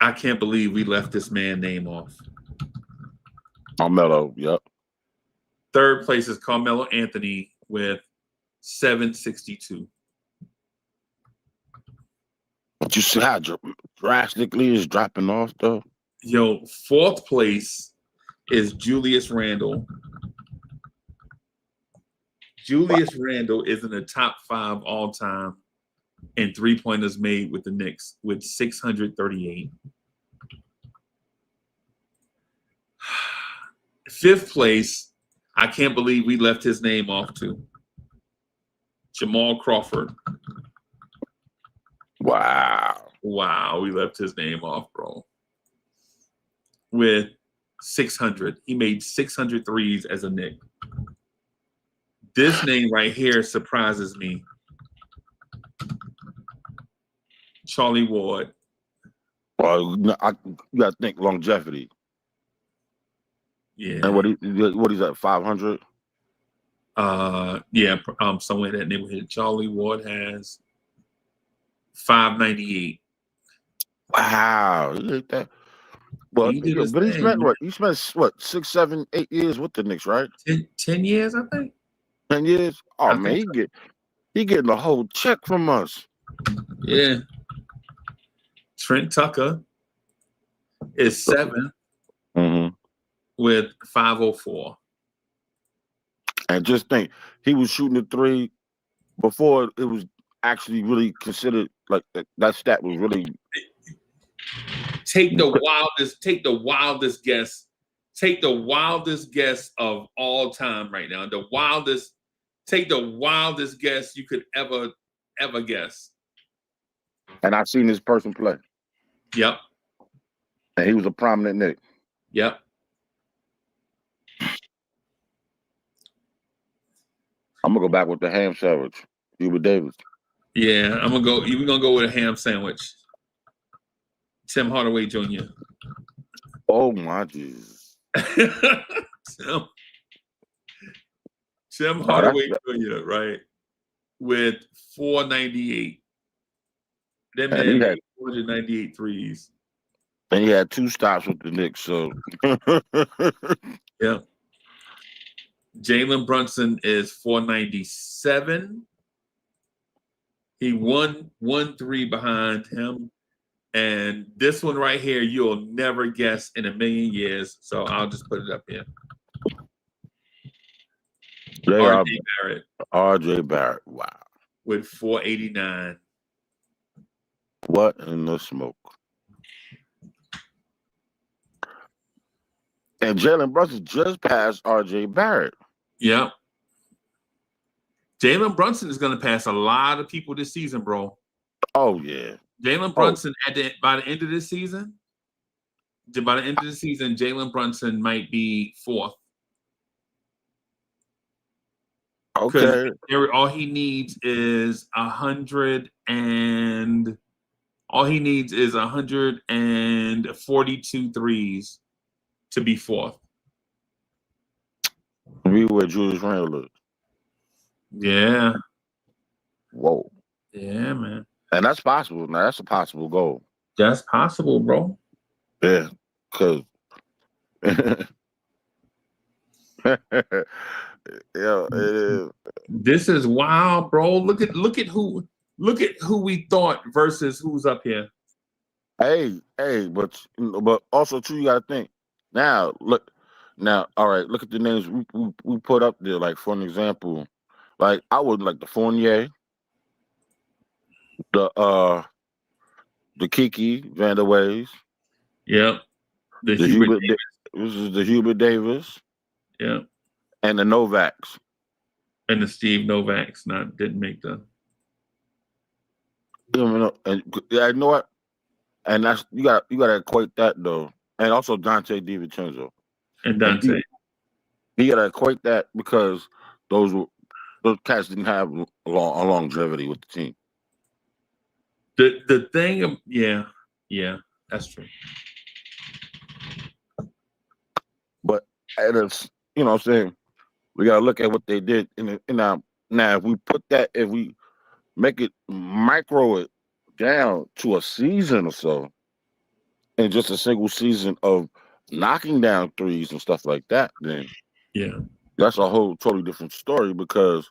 I can't believe we left this man name off. Carmelo, yep. Third place is Carmelo Anthony with 762. But you see how drastically is dropping off though? Yo, fourth place is Julius Randle. Julius Randle is in the top 5 all time in 3-pointers made with the Knicks with 638. Fifth place, I can't believe we left his name off too. Jamal Crawford. Wow, we left his name off, bro. With 600. He made 600 threes as a Knick. This name right here surprises me. Charlie Ward. Well, you got to think longevity. Yeah. And what he's at, 500? Yeah, somewhere in that neighborhood. Charlie Ward has 598. Wow, he did that. But He did his but he thing, spent man. what? He spent what 6, 7, 8 years with the Knicks, right? 10 years, I think. 10 years. Oh I man, think he getting a whole check from us. Yeah. Trent Tucker is 7th Mm-hmm. with 504. And just think, he was shooting the three before it was actually really considered like that stat was really. Take the wildest guess. Take the wildest guess of all time right now. Take the wildest guess you could ever guess. And I've seen this person play, Yep. and he was a prominent Knick. Yep. I'm gonna go back with the ham sandwich, Hubert Davis. Yeah, we're gonna go with a ham sandwich. Tim Hardaway Jr. Oh my Jesus! Tim Oh, Hardaway Jr., right? With 498. That and man made 498 threes. he had 2 stops with the Knicks. So Yeah. Jalen Brunson is 497. He won 3 behind him. And this one right here, you'll never guess in a million years. So I'll just put it up here. R.J. Barrett. Wow. With 489. What in the smoke? And Jalen Brunson just passed R.J. Barrett. Yep. Jalen Brunson is going to pass a lot of people this season, bro. Oh yeah. Jalen Brunson by the end of this season, Jalen Brunson might be 4th. Okay. All he needs is 142 threes to be 4th. We were Julius Randle. Yeah. Whoa. Yeah, man. And that's possible. Now that's a possible goal. That's possible, bro. Yeah, because yeah, it is. This is wild, bro. Look at who we thought versus who's up here. Hey, but also too, you gotta think. All right, look at the names we put up there. Like, for an example, like I would like the Fournier, the Kiki Vanderways. Yep. The Hubert Davis. This is the Hubert Davis. Yeah. And the Novaks. And the Steve Novaks didn't make the. You know what? And that's you gotta equate that though. And also Dante DiVincenzo. And Dante. You gotta equate that because those cats didn't have a longevity with the team. The thing, yeah, that's true. But it's, you know what I'm saying, we gotta look at what they did in now if we make it micro it down to a season or so, and just a single season of knocking down threes and stuff like that, then yeah, that's a whole totally different story, because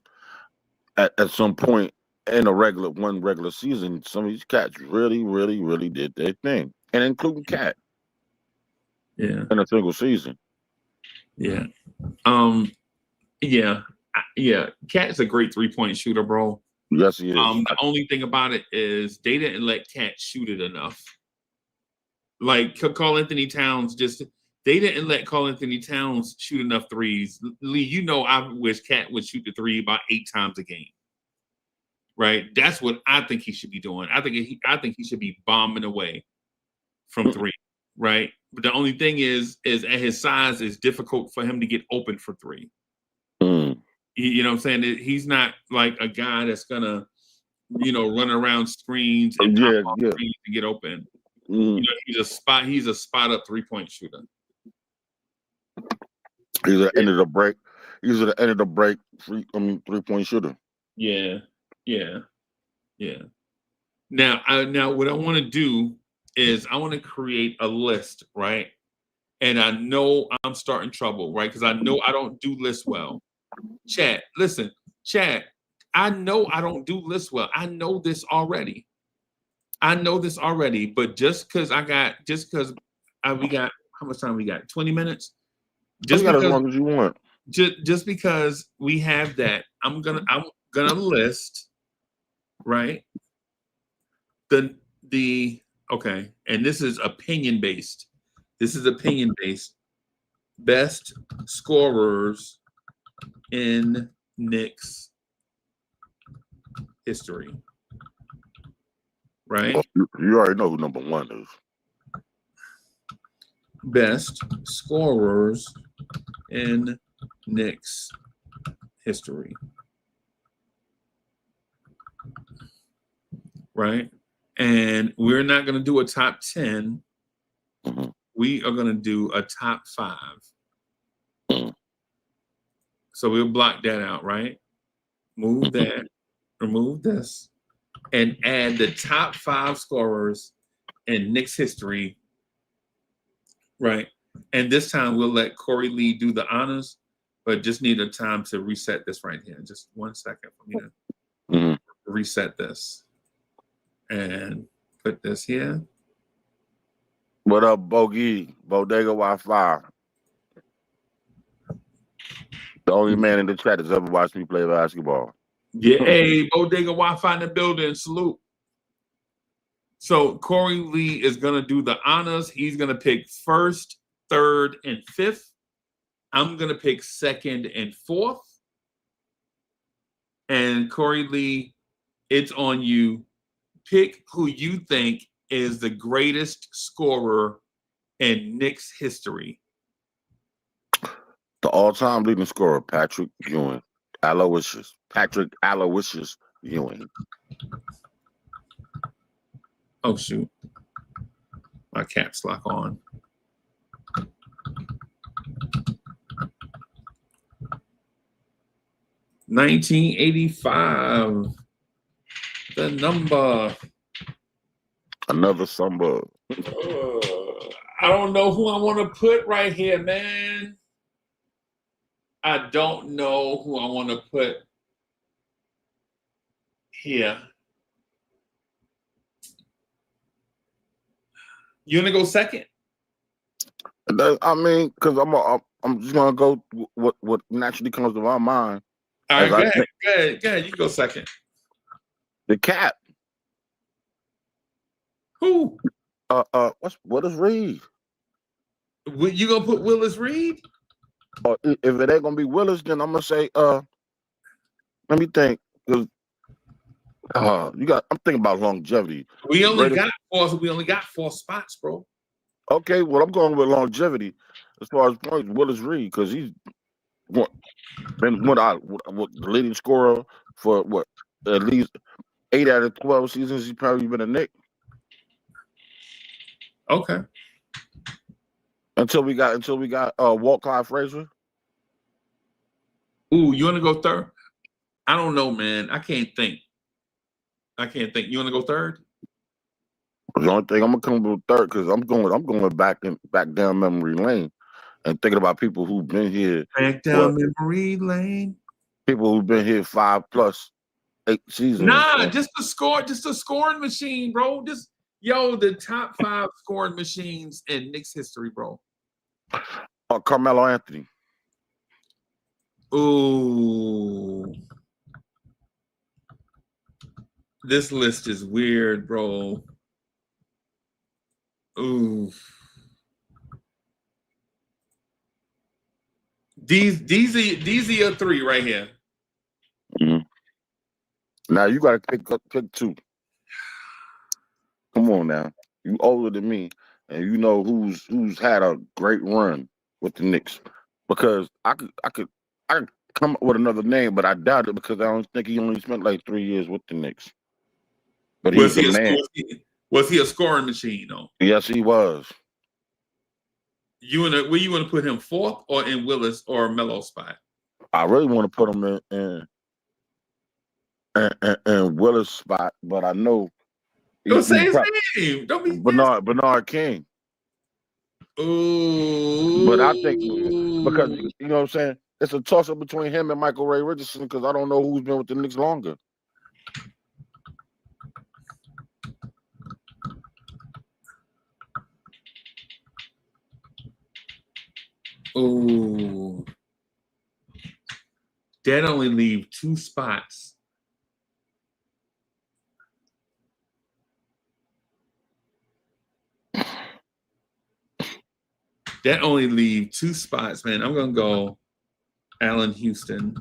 at some point in one regular season, some of these cats really, really, really did their thing, and including Cat. Yeah. In a single season. Yeah. Yeah. Cat's a great 3-point shooter, bro. Yes, he is. The only thing about it is they didn't let Cat shoot it enough. Like Karl-Anthony Towns they didn't let Karl-Anthony Towns shoot enough threes. Lee, I wish Cat would shoot the 3 about 8 times a game. Right? That's what I think he should be doing. I think he should be bombing away from 3. Right? But the only thing is at his size, it's difficult for him to get open for 3. You know what I'm saying? He's not like a guy that's gonna, run around screens and pop off screens to get open. He's a spot up 3-point shooter. He's at the end of the break. He's at the end of the break 3-point shooter. Yeah. Now what I want to do is I want to create a list, right? And I know I'm starting trouble, right? Because I know I don't do lists well. Chad, listen, Chad, I know I don't do lists well. I know this already. But just because we got how much time we got? 20 minutes. You got as long as you want. Just because we have that, I'm gonna list, right? The okay, and this is opinion based. Best scorers in Knicks history. Right? Well, you already know who number one is. Best scorers in Knicks history. Right? And we're not going to do a top 10. Mm-hmm. We are going to do a top 5. Mm-hmm. So we'll block that out, right? Move that, remove this, and add the top 5 scorers in Knicks history, right? And this time we'll let Corey Lee do the honors, but just need a time to reset this right here. Just 1 second for me to reset this and put this here. What up, Bogey? Bodega Wi-Fi. The only man in the chat that's ever watched me play basketball. Yeah, hey, Bodega Wi-Fi in the building. Salute. So Corey Lee is going to do the honors. He's going to pick 1st, 3rd, and 5th. I'm going to pick 2nd and 4th. And Corey Lee, it's on you. Pick who you think is the greatest scorer in Knicks history. The all-time leading scorer, Patrick Ewing. Patrick Aloysius Ewing. Oh, shoot. My caps lock on. $1985. The number. Another samba. I don't know who I want to put right here, man. I don't know who I want to put here. You want to go 2nd? I mean, because I'm just gonna go what naturally comes to my mind. All right, go ahead. You can go 2nd. The Cap. Who? What's Willis Reed? You gonna put Willis Reed? Or if it ain't gonna be Willis, then I'm gonna say let me think. I'm thinking about longevity. We only got 4 spots, bro. Okay, well I'm going with longevity as far as points. Willis Reed, because he's been the leading scorer for at least 8 out of 12 seasons. He's probably been a Knick. Okay. Until we got Walt Clyde Frazier. Ooh, you want to go 3rd? I don't know, man. I can't think. You want to go 3rd? The only thing I'm gonna come with 3rd because I'm going back down memory lane and thinking about people who've been here. Back down memory lane. People who've been here 5+, 8 seasons. Nah, just a scoring machine, bro. The top 5 scoring machines in Knicks history, bro. Carmelo Anthony. Ooh. This list is weird, bro. Ooh. These are your 3 right here. Mm-hmm. Now you gotta pick 2. Come on now. You older than me, and you know who's had a great run with the Knicks. Because I could come up with another name, but I doubt it because I don't think he only spent like 3 years with the Knicks. But was he a scoring machine though? Yes, he was. Where you want to put him, 4th or in Willis or Melo spot? I really want to put him in Willis spot, but I know Don't say his name. Don't be Bernard King. Ooh. But I think because you know what I'm saying, it's a toss up between him and Michael Ray Richardson because I don't know who's been with the Knicks longer. Ooh. That only leave 2 spots. That only leave 2 spots, man. I'm gonna go Allen Houston.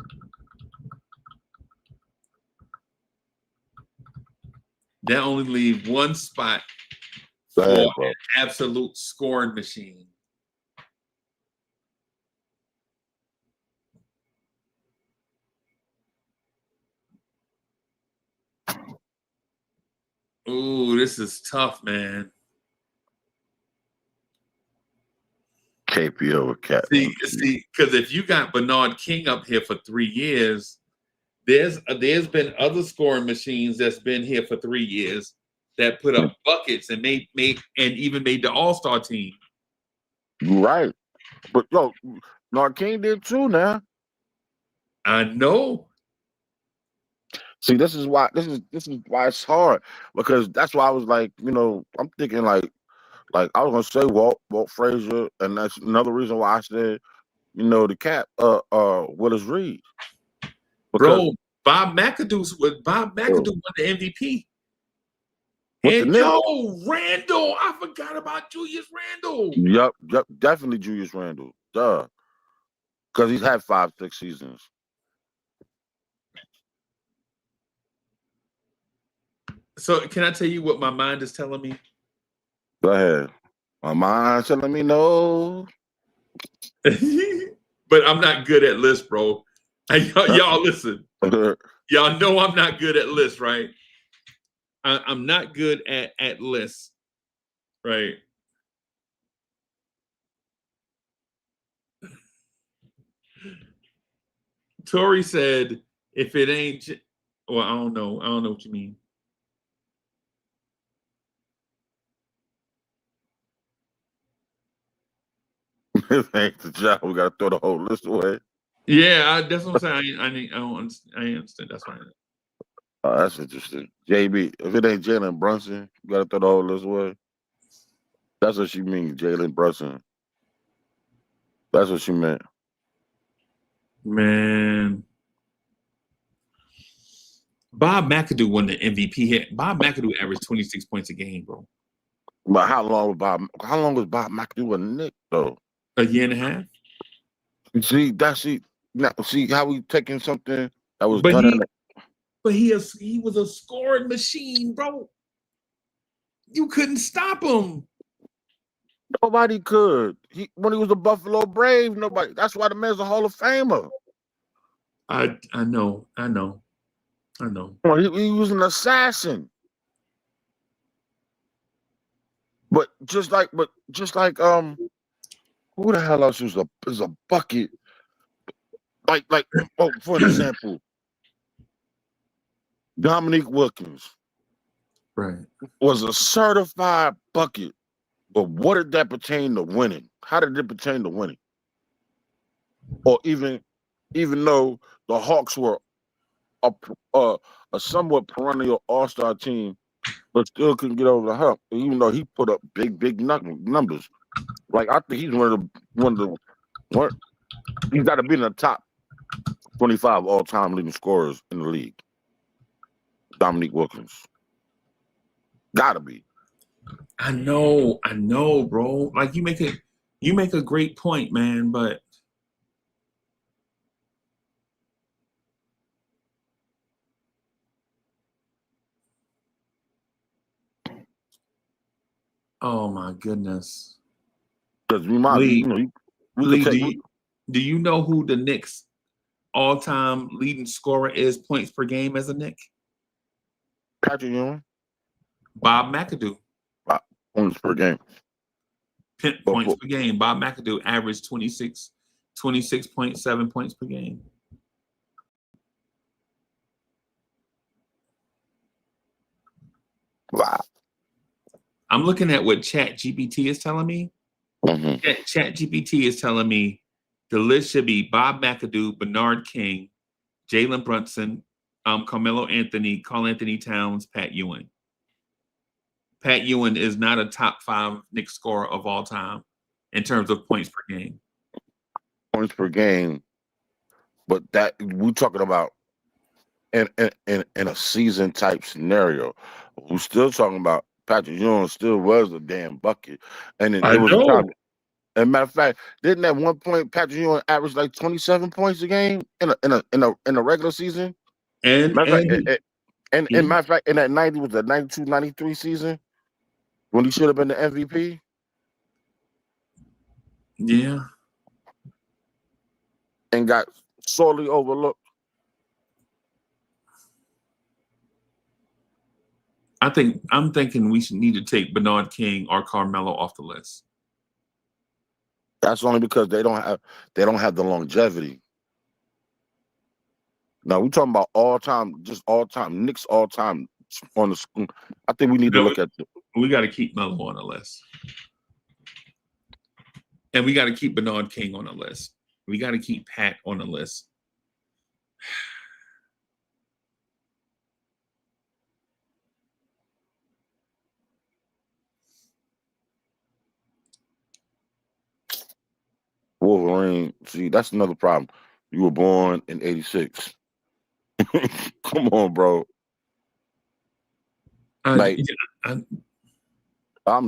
That only leave 1 spot for Go ahead, bro. an absolute scoring machine. Ooh, this is tough, man. KP over Cat. See, because if you got Bernard King up here for 3 years, there's been other scoring machines that's been here for 3 years that put up buckets and made even made the All-Star team. Right. But yo, Bernard King did too now. I know. See, this is why it's hard because that's why I was like, you know, I'm thinking like I was gonna say Walt Frazier, and that's another reason why I said, you know, the Cat Willis Reed. Bro, Bob McAdoo won the MVP. And Randall, I forgot about Julius Randall. Yep, definitely Julius Randall. Duh. Because he's had 5-6 seasons. So can I tell you what my mind is telling me? Go ahead. My mind's telling me no. But I'm not good at lists, bro. Y'all listen. Y'all know I'm not good at lists, right? I'm not good at lists, right? Tori said, if it ain't, well, I don't know what you mean. If it ain't the job, we gotta throw the whole list away. Yeah, that's what I'm saying. I understand. That's fine. Oh, that's interesting. JB, if it ain't Jalen Brunson, you gotta throw the whole list away. That's what she means, Jalen Brunson. That's what she meant. Man. Bob McAdoo won the MVP hit. Bob McAdoo averaged 26 points a game, bro. But how long was Bob McAdoo a Knick though? A year and a half. See how we taking something that was done But he was a scoring machine, bro. You couldn't stop him. Nobody could. When he was a Buffalo Brave, nobody. That's why the man's a Hall of Famer. I know. Well, he was an assassin. But just like who the hell else is a bucket? For an example, Dominique Wilkins, right, was a certified bucket. But what did that pertain to winning? How did it pertain to winning? Or even though the Hawks were a somewhat perennial all-star team, but still couldn't get over the hump, even though he put up big numbers. Like I think he's one of the he's got to be in the top 25 all-time leading scorers in the league. Dominique Wilkins, gotta be. I know, bro. Like you make a great point, man. But oh my goodness. Because we might, Lee, do you know who the Knicks all-time leading scorer is points per game as a Knick? Patrick Ewing. Bob McAdoo. Points per game. Points per game. Bob McAdoo averaged 26.7 points per game. Wow. I'm looking at what Chat GPT is telling me. Mm-hmm. Chat GPT is telling me the list should be Bob McAdoo, Bernard King, Jalen Brunson, Carmelo Anthony, Karl Anthony Towns, Pat Ewing. Pat Ewing is not a top 5 Knicks scorer of all time in terms of points per game. Points per game, but that we're talking about in a season type scenario. We're still talking about Patrick Ewing still was a damn bucket, and then I there was a know. time. As a matter of fact, didn't at one point Patrick Ewing average like 27 points a game in a regular season? And Matter of fact, yeah. matter of fact, in that 90 was the 92, 93 season when he should have been the MVP. Yeah. And got sorely overlooked. I'm thinking we should need to take Bernard King or Carmelo off the list. That's only because they don't have the longevity. Now we're talking about all time Knicks all time on the school. I think we need to look at we got to keep Melo on the list. And we got to keep Bernard King on the list. We got to keep Pat on the list. Wolverine. See, that's another problem. You were born in '86. Come on, bro. I'm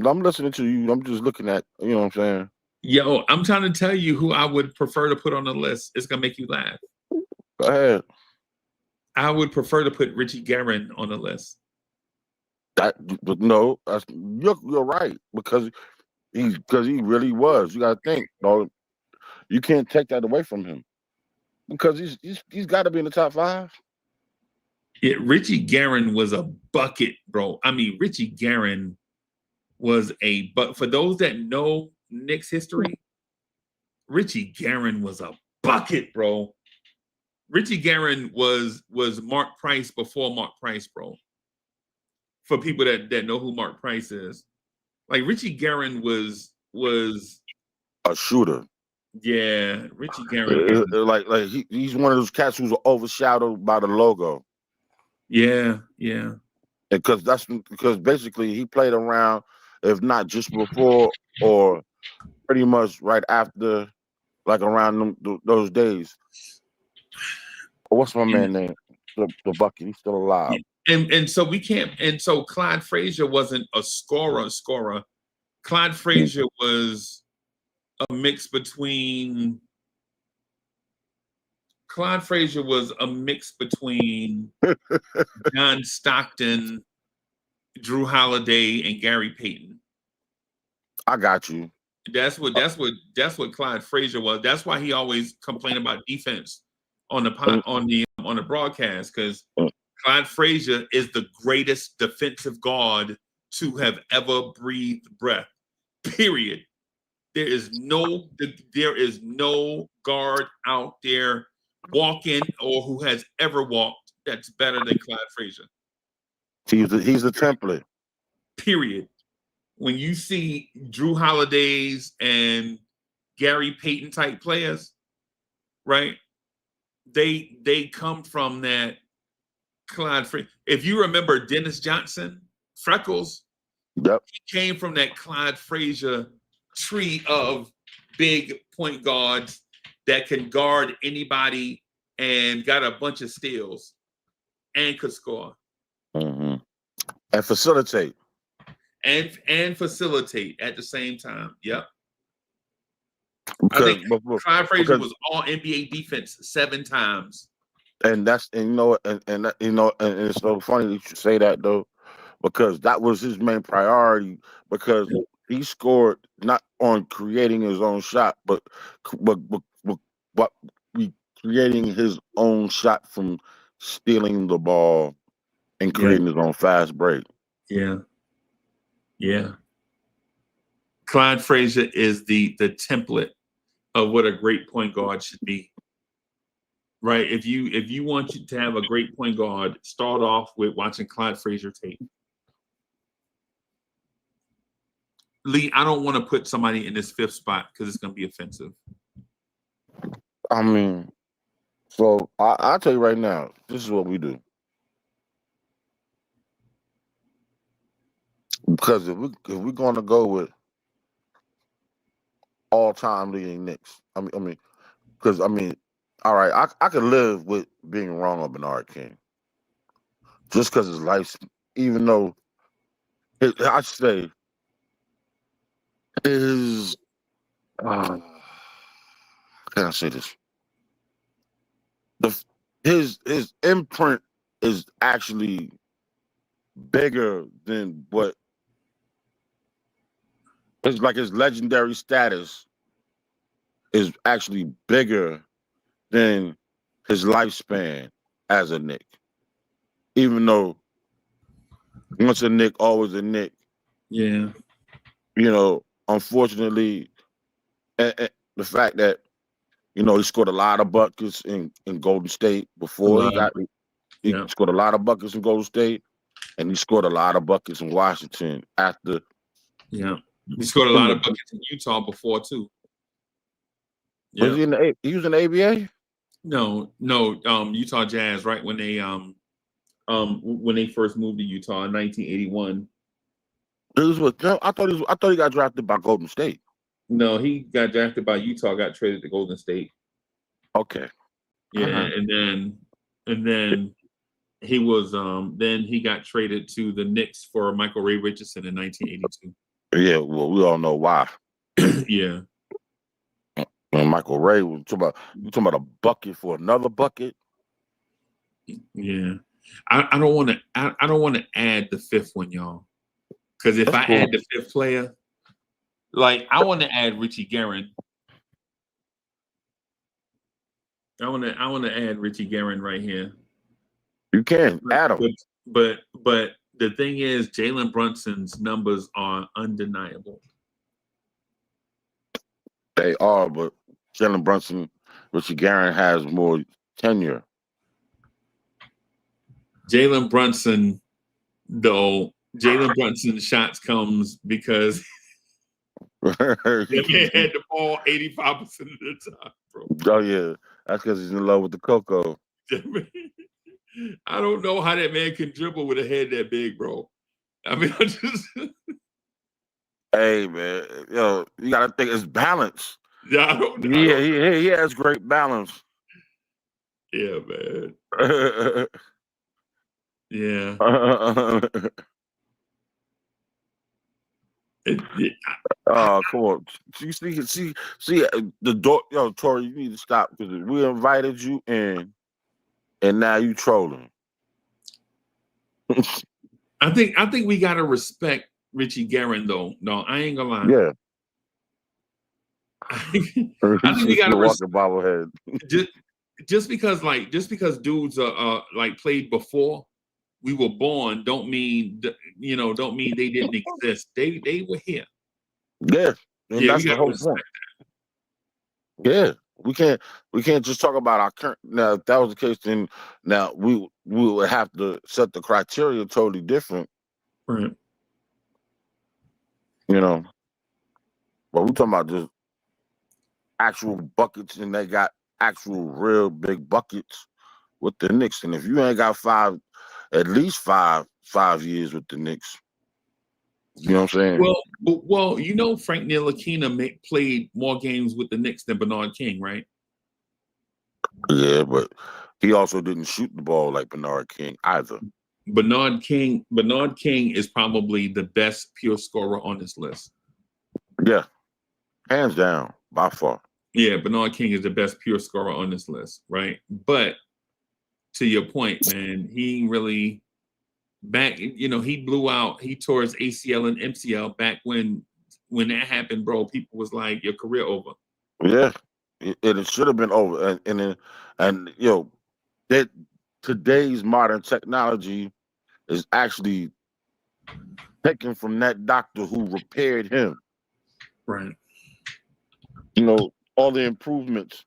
listening to you. I'm just looking at, you know what I'm saying? Yo, I'm trying to tell you who I would prefer to put on the list. It's going to make you laugh. Go ahead. I would prefer to put Richie Guerin on the list. No, you're right, because he really was. You got to think, bro. You can't take that away from him because he's got to be in the top 5. Yeah, Richie Guerin was a bucket, bro. I mean, Richie Guerin was but for those that know Knicks history, Richie Guerin was a bucket, bro. Richie Guerin was Mark Price before Mark Price, bro. For people that know who Mark Price is, like Richie Guerin was a shooter. Yeah, Richie Guerin. Like he's one of those cats who's overshadowed by the logo. Yeah. Because basically he played around, if not just before or pretty much right after, like around those days. What's my man name? The bucket. He's still alive. And so we can't. And so Clyde Frazier wasn't a scorer. Clyde Frazier was a mix between. Clyde Frazier was a mix between John Stockton, Drew Holiday, and Gary Payton. I got you. That's what Clyde Frazier was. That's why he always complained about defense on the broadcast, because Clyde Frazier is the greatest defensive guard to have ever breathed breath. Period. There is no guard out there walking or who has ever walked that's better than Clyde Frazier. He's the template. Period. When you see Drew Holidays and Gary Payton type players, right? They come from that Clyde Frazier. If you remember Dennis Johnson, Freckles, yep, he came from that Clyde Frazier tree of big point guards that can guard anybody and got a bunch of steals and could score. Mm-hmm. And facilitate. And facilitate at the same time. Yep. I think Clyde Frazier was all NBA defense 7 times. And it's so funny that you say that, though, because that was his main priority, because he scored not on creating his own shot, but creating his own shot from stealing the ball and creating his own fast break. Yeah. Clyde Frazier is the template of what a great point guard should be. Right? If you want to have a great point guard, start off with watching Clyde Frazier tape. Lee, I don't want to put somebody in this fifth spot because it's going to be offensive. I mean, so I'll tell you right now, this is what we do. Because if we're going to go with all-time leading Knicks, because all right, I could live with being wrong on Bernard King, just because his life, even though I say his, how can I say this? His imprint is actually bigger than what it's like. His legendary status is actually bigger than his lifespan as a Knick. Even though once a Knick, always a Knick. Yeah. You know, unfortunately, the fact that he scored a lot of buckets in Golden State before he scored a lot of buckets in Golden State, and he scored a lot of buckets in Washington after. Yeah, he scored a lot of buckets in Utah before too. Yeah. Was he he was in the ABA? No, Utah Jazz, right when they first moved to Utah in 1981. It was I thought he got drafted by Golden State. No, he got drafted by Utah, got traded to Golden State. Okay. Yeah, and then he was then he got traded to the Knicks for Michael Ray Richardson in 1982. Yeah, well, we all know why. Yeah. And Michael Ray was talking about a bucket for another bucket. Yeah. I don't want to add the fifth one, y'all. Because if I add the fifth player, like I want to add Richie Guerin. I want to add Richie Guerin right here. You can add him. But the thing is, Jalen Brunson's numbers are undeniable. They are, but Jalen Brunson, Richie Guerin has more tenure. Jalen Brunson, though, shots comes because the man had the ball 85% of the time, bro. Oh yeah, that's because he's in love with the cocoa. I don't know how that man can dribble with a head that big, bro. I mean, I just hey man, you gotta think it's balance. Yeah, I don't know. Yeah, he has great balance. Yeah, man. Yeah. Oh, come on. See, the door. Yo, Tori, you need to stop because we invited you in, and now you trolling. I think we gotta respect Richie Guerin, though. No, I ain't gonna lie. Yeah. I think we gotta respect bobblehead. just because dudes are like played before we were born, don't mean they didn't exist. They were here. Yeah, and that's the whole point. Yeah, we can't just talk about our current. Now, if that was the case, then now we would have to set the criteria totally different. Right. But we're talking about just actual buckets, and they got actual real big buckets with the Knicks. And if you ain't got at least five years with the Knicks, you know what I'm saying? Well, Frank Ntilikina played more games with the Knicks than Bernard King, right? Yeah, but he also didn't shoot the ball like Bernard King either. Bernard King is probably the best pure scorer on this list. Yeah, hands down, by far. Yeah, Bernard King is the best pure scorer on this list, right? But to your point, man, he really he blew out, he tore his ACL and MCL back when that happened, bro. People was like, your career over. Yeah, it should have been over. And that today's modern technology is actually taken from that doctor who repaired him. Right. All the improvements,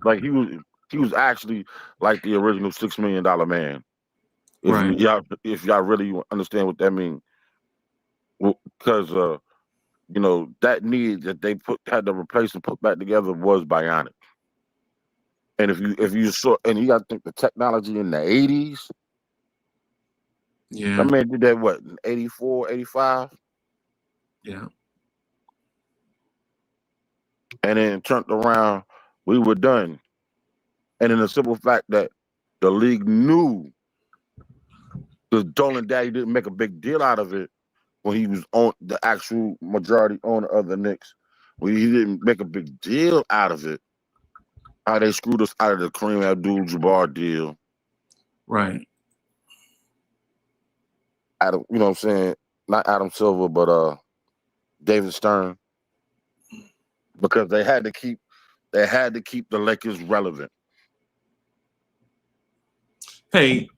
like he was actually like the original $6 million man. If y'all really understand what that means, because that knee that they had to replace and put back together was bionic. And if you saw, and you got to think the technology in the 80s, Yeah. that man did that what in 84, 85, Yeah. and then turned around, we were done. And in the simple fact that the league knew the Dolan Daddy didn't make a big deal out of it when he was on the actual majority owner of the Knicks, when he didn't make a big deal out of it. How they screwed us out of the Kareem Abdul-Jabbar deal. Right. Adam, you know what I'm saying? Not Adam Silver, but David Stern. Because they had to keep the Lakers relevant. Hey,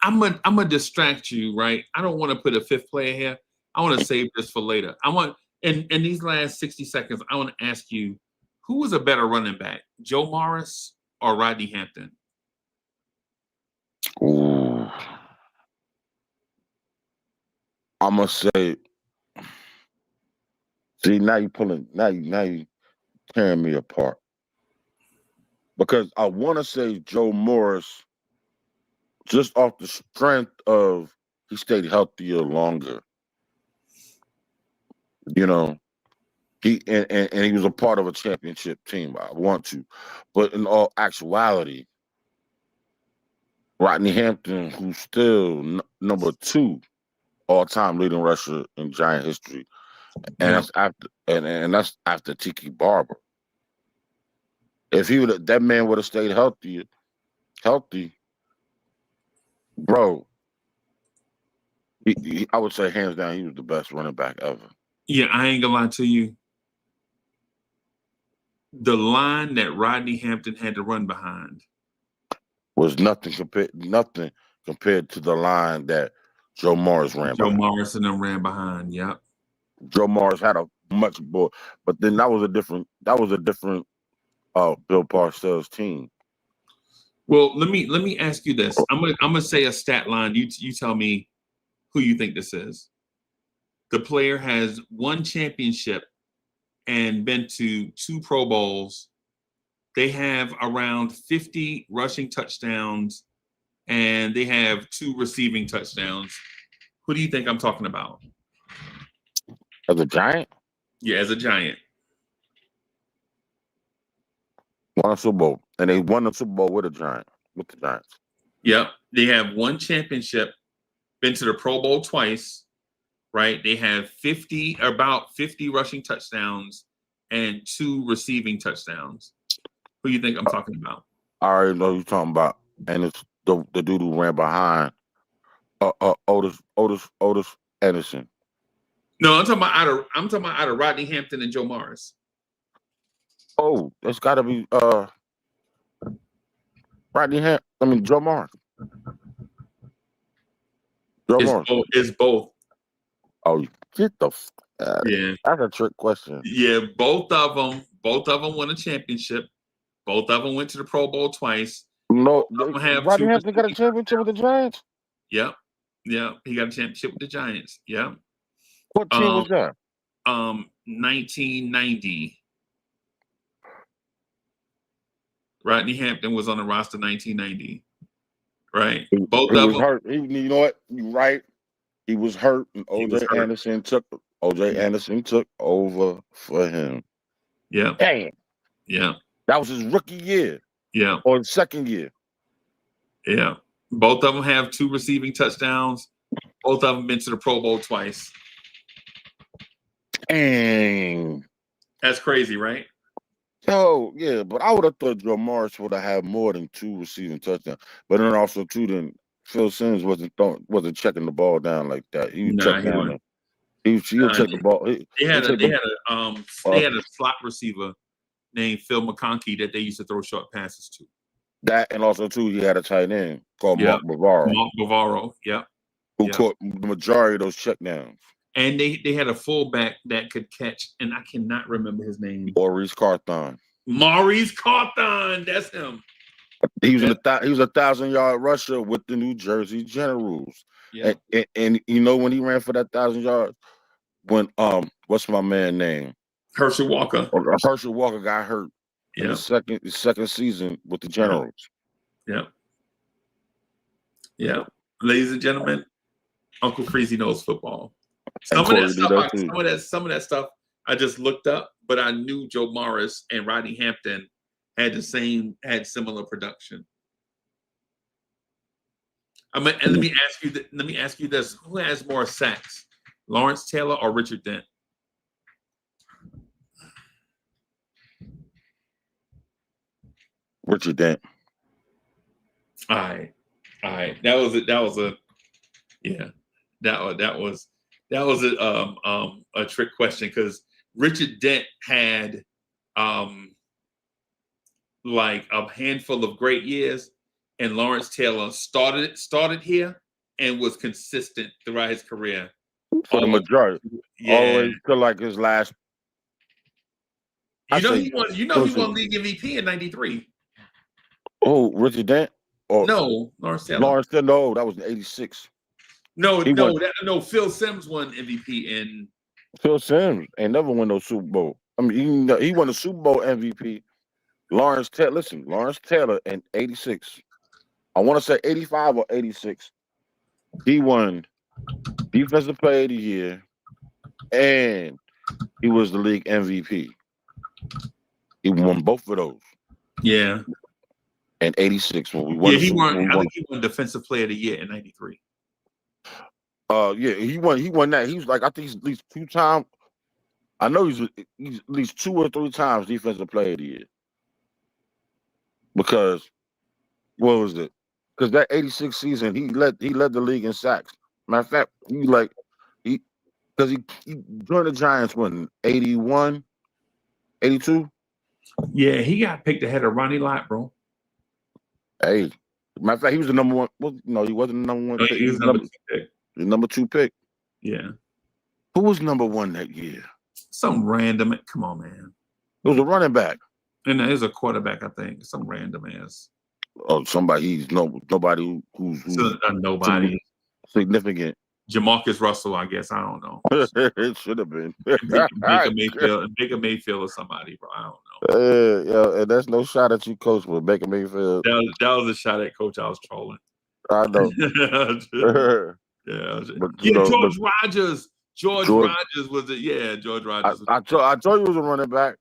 I'm gonna distract you, right? I don't want to put a fifth player here. I want to save this for later. I want in these last 60 seconds, I want to ask you, who was a better running back, Joe Morris or Rodney Hampton? Ooh. I'm gonna say, see, now you tearing me apart. Because I want to say Joe Morris, just off the strength of he stayed healthier longer. He and he was a part of a championship team. I want to, but in all actuality, Rodney Hampton, who's still number 2 all-time leading rusher in Giant history, and that's after Tiki Barber. If that man would have stayed healthy, bro, I would say hands down he was the best running back ever. Yeah, I ain't gonna lie to you. The line that Rodney Hampton had to run behind Was nothing compared to the line that Joe Morris ran Joe behind. Morris and them ran behind. Yep. Joe Morris had a much more, but then that was a different Bill Parcells team. Well, let me ask you this. I'm gonna say a stat line. You tell me who you think this is. The player has one championship and been to 2 Pro Bowls. They have around 50 rushing touchdowns and they have 2 receiving touchdowns. Who do you think I'm talking about? As a Giant? Yeah, as a Giant. Won a Super Bowl. And they won the Super Bowl with the Giants. Yep. They have one championship, been to the Pro Bowl twice, right? They have about 50 rushing touchdowns and 2 receiving touchdowns. Who do you think I'm talking about? I already know who you're talking about. And it's the dude who ran behind Otis Anderson. No, I'm talking about out of Rodney Hampton and Joe Morris. Oh, it's got to be Joe Morris. It's both. Oh, get the yeah. That's a trick question. Yeah, both of them won a championship. Both of them went to the Pro Bowl twice. No, Rodney Hampton got a championship with the Giants? Yep. Yeah, he got a championship with the Giants. Yeah. What team was that? 1990. Rodney Hampton was on the roster 1990. Right. Both he of was them. Hurt. You know what? You're right. He was hurt, and OJ Anderson took over for him. Yeah. Damn. Yeah. That was his rookie year. Yeah. Or his second year. Yeah. Both of them have 2 receiving touchdowns. Both of them been to the Pro Bowl twice. Dang. That's crazy, right? Oh, yeah, but I would have thought Joe Morris would have had more than 2 receiving touchdowns. But then also, too, then Phil Sims wasn't checking the ball down like that. He would check down. He would check the ball. They had a slot receiver named Phil McConkey that they used to throw short passes to. That, and also, too, he had a tight end called Mark Bavaro. Yep. Who caught the majority of those checkdowns. And they had a fullback that could catch, and I cannot remember his name. Maurice Carthon. That's him. He was a 1,000-yard rusher with the New Jersey Generals. Yeah. And you know when he ran for that 1,000 yards, when what's my man name? Herschel Walker. Herschel Walker got hurt in Yeah. the second season with the Generals. Yeah. Yeah. Ladies and gentlemen, Uncle Freezy knows football. Some of that stuff I just looked up, but I knew Joe Morris and Rodney Hampton had similar production. And let me ask you this: who has more sacks, Lawrence Taylor or Richard Dent? Richard Dent. All right. That was a trick question because Richard Dent had like a handful of great years, and Lawrence Taylor started here and was consistent throughout his career for the majority. Yeah, always to like his last. He won league MVP in '93. Oh, Richard Dent? Or No, Lawrence Taylor. Lawrence Taylor, no, that was in '86. No, Phil Simms won MVP in. Phil Simms ain't never won no Super Bowl. I mean, he won the Super Bowl MVP. Lawrence Taylor in '86. I want to say '85 or '86. He won Defensive Player of the Year, and he was the league MVP. He won both of those. Yeah. In '86 when we won. Yeah, he won Defensive Player of the Year in '93. Yeah, he won that. He was like, I think he's at least 2 times. I know he's at least 2 or 3 times Defensive Player of the Year. Because what was it? Because that '86 season, he led the league in sacks. Matter of fact, he joined the Giants when 81, 82. Yeah, he got picked ahead of Ronnie Lott, bro. Hey, matter of fact, he was the number one. Well, no, he wasn't the number one. No, he was number 2 pick. The number 2 pick. Yeah. Who was number 1 that year? Some random. Come on, man. It was a running back. And it was a quarterback, I think. Some random ass. Oh, nobody who's nobody significant. Jamarcus Russell, I guess. I don't know. It should have been Baker Mayfield or somebody, bro. I don't know. Yeah, and that's no shot at you, Coach, with Baker Mayfield. That was a shot at Coach. I was trolling. I know. Yeah, but, George Rogers. George Rogers was it? Yeah, George Rogers. I told you it was a running back.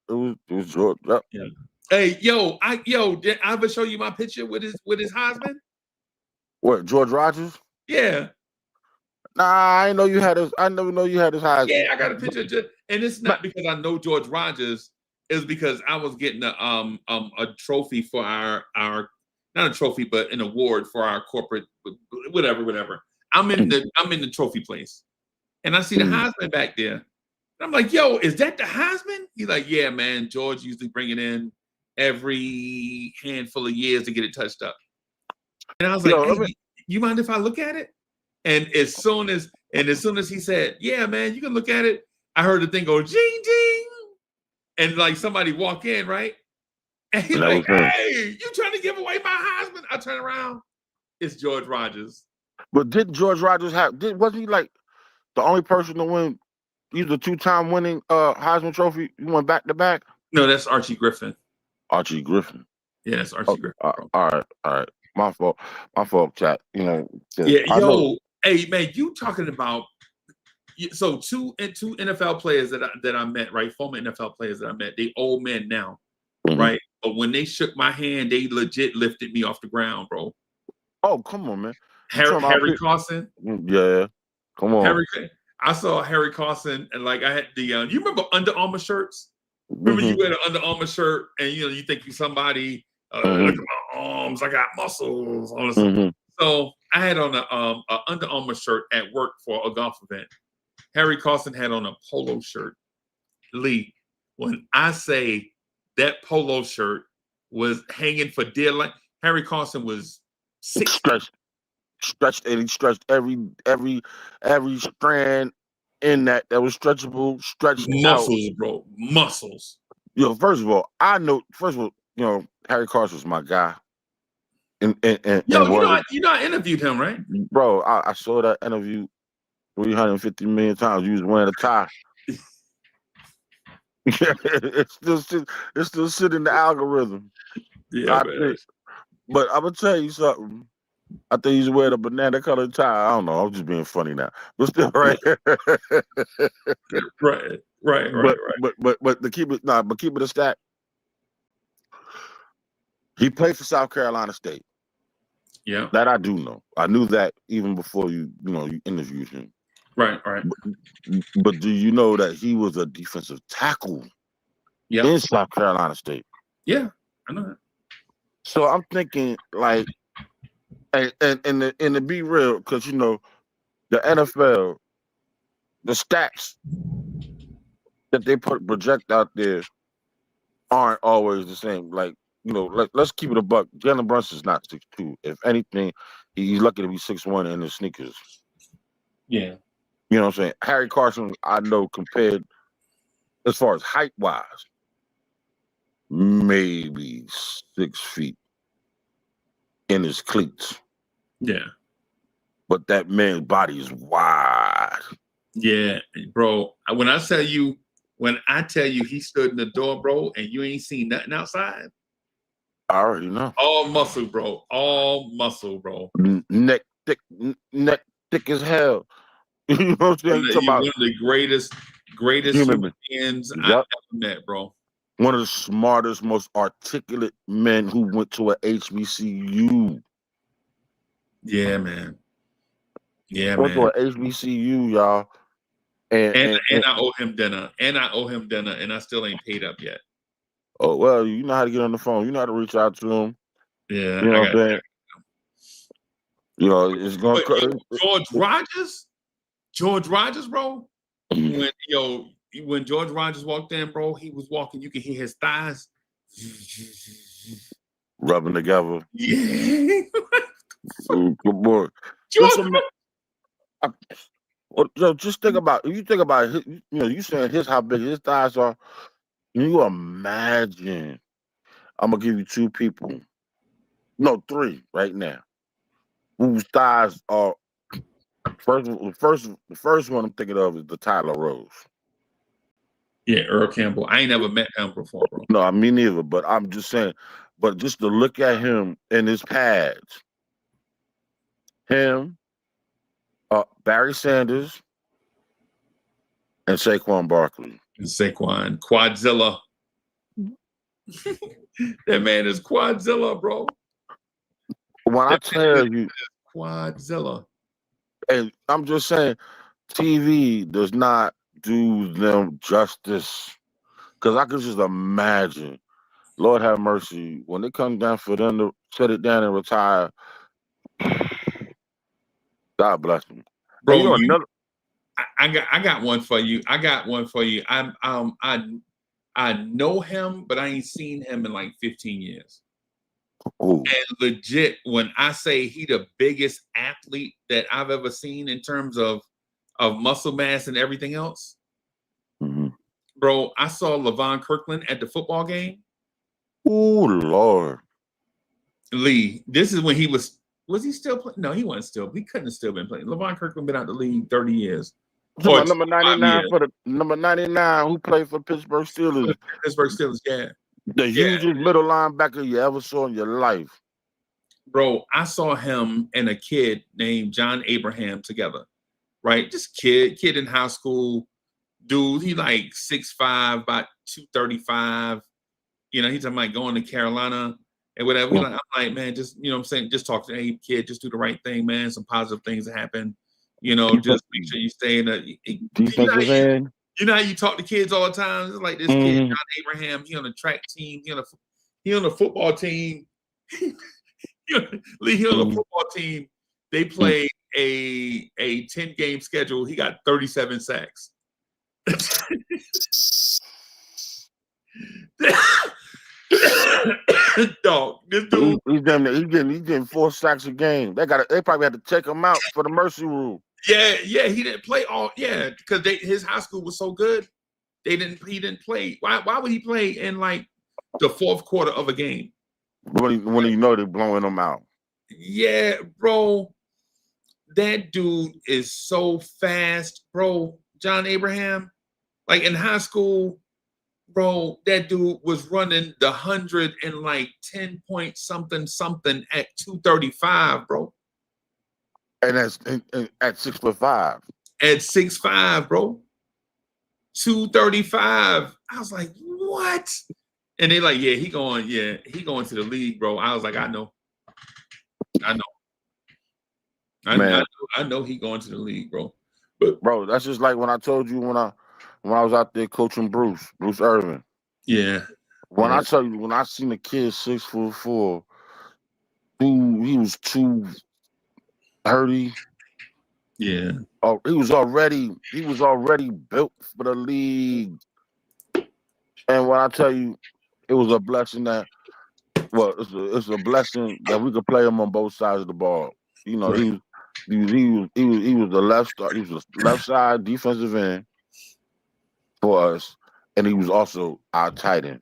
It was George. Yep. Yeah. Hey, did I ever show you my picture with his Heisman? What, George Rogers? Yeah. Nah, I know you had his. I never know you had his Heisman. Yeah, I got a picture. And it's not because I know George Rogers. It's because I was getting a trophy for our not a trophy, but an award for our corporate whatever. I'm in the trophy place, and I see the Heisman back there. And I'm like, yo, is that the Heisman? He's like, yeah, man. George usually bring it in every handful of years to get it touched up. And I was like, hey, you mind if I look at it? And as soon as he said, yeah, man, you can look at it, I heard the thing go, jing, jing. And like somebody walk in, right? And he's like, hey, you trying to give away my Heisman? I turn around. It's George Rogers. But did George Rogers wasn't he like the only person to win? He's the 2-time winning Heisman Trophy. You went back to back? No, that's Archie Griffin. Archie Griffin. Yeah, that's Archie Griffin. All right. My fault, chat. Yeah, hey man, you talking about so two NFL players that I met, right? Former NFL players that I met. They old men now, right? But when they shook my hand, they legit lifted me off the ground, bro. Oh, come on, man. Harry Carson. Yeah, come on. I saw Harry Carson, and like I had the you remember Under Armour shirts? Remember you had an Under Armour shirt, and you think you're somebody. Look at my arms, I got muscles. All this So I had on a Under Armour shirt at work for a golf event. Harry Carson had on a polo shirt. Lee, when I say that polo shirt was hanging for dear life, Harry Carson was stretched, and he stretched every strand in that was stretchable, stretched muscles, out. Bro, muscles. First of all, Harry Carson was my guy. I interviewed him, right? Bro, I saw that interview. 350 million times. You was wearing a tie. It's still sit in the algorithm. Yeah, I man. think, but I'm gonna tell you something. I think he's wearing a banana colored tie. I don't know. I'm just being funny now, but still, right. Right. but to keep it, but keep it a stat. He played for South Carolina State. Yeah. That I do know. I knew that even before you interviewed him. Right. But do you know that he was a defensive tackle Yeah. in South Carolina State? Yeah. I know that. So I'm thinking like, and to be real, because the NFL, the stats that they project out there aren't always the same. Like, let's keep it a buck. Jalen Brunson's not 6'2". If anything, he's lucky to be 6'1" in his sneakers. Yeah. You know what I'm saying? Harry Carson, I know, compared as far as height wise, maybe 6 feet in his cleats. Yeah. But that man's body is wide. Yeah, bro. When I tell you he stood in the door, bro, and you ain't seen nothing outside. I already know. All muscle, bro. All muscle, bro. Neck thick as hell. You know what I'm saying? You're one of the greatest human beings I've ever met, bro. One of the smartest, most articulate men who went to a HBCU. Yeah, man. Yeah, went man. to a HBCU, y'all. And I owe him dinner. And I still ain't paid up yet. Oh, well, you know how to get on the phone. You know how to reach out to him. Yeah, you know what I'm saying? It's going crazy. George Rogers, bro. When George Rogers walked in, bro, he was walking. You could hear his thighs rubbing together. Yeah. Good boy. Just think about you saying how big his thighs are. Can you imagine? I'm gonna give you 2 people. No, 3 right now. Whose thighs are the first one I'm thinking of is the Tyler Rose. Yeah, Earl Campbell. I ain't never met him before, bro. No, me neither. But I'm just saying. But just to look at him in his pads, him, Barry Sanders, and Saquon Barkley. And Saquon, Quadzilla. That man is Quadzilla, bro. When I tell you, Quadzilla. And I'm just saying, TV does not do them justice. Because I could just imagine, Lord have mercy, when it comes down for them to set it down and retire, God bless them. Bro, I got one for you. I know him, but I ain't seen him in like 15 years. Ooh. And legit, when I say he the biggest athlete that I've ever seen in terms of muscle mass and everything else, bro, I saw LaVon Kirkland at the football game. Oh, Lord. Lee, this is when he was he still playing? No, he wasn't still. He couldn't have still been playing. LaVon Kirkland been out the league 30 years. Or number 99 number 99 who played for Pittsburgh Steelers. Pittsburgh Steelers, yeah. The hugest middle linebacker you ever saw in your life. Bro, I saw him and a kid named John Abraham together, right? Just kid in high school. Dude, he like 6'5", about 235. He's talking about going to Carolina and whatever. I'm like, man, just, what I'm saying, just talk to, hey, kid, just do the right thing, man. Some positive things that happen. Just make sure you stay in the defensive end. You know how you talk to kids all the time? It's like this kid, John Abraham, he on the track team, he on the football team. He on the football team. They played a 10-game schedule. He got 37 sacks. Dog, this dude, he's getting 4 sacks a game. They probably had to take him out for the mercy rule. Yeah, he didn't play because his high school was so good. He didn't play. Why would he play in like the 4th quarter of a game? When they're blowing him out. Yeah, bro. that dude is so fast, bro. John Abraham, like in high school, bro, that dude was running the 100 and like 10 point something at 235, bro. And that's at 6'5". At 6'5", bro. 235. I was like, what? And they like, he going to the league, bro. I was like, I know. Man. I know he going to the league, bro. But bro, that's just like when I told you when I was out there coaching Bruce Irvin. Yeah. When I tell you, when I seen the kid 6'4", he was 230. Yeah. Oh, he was already built for the league. And when I tell you, it was a blessing that, well, it's a blessing that we could play him on both sides of the ball. You know, Right. he was the left side defensive end for us, and he was also our tight end.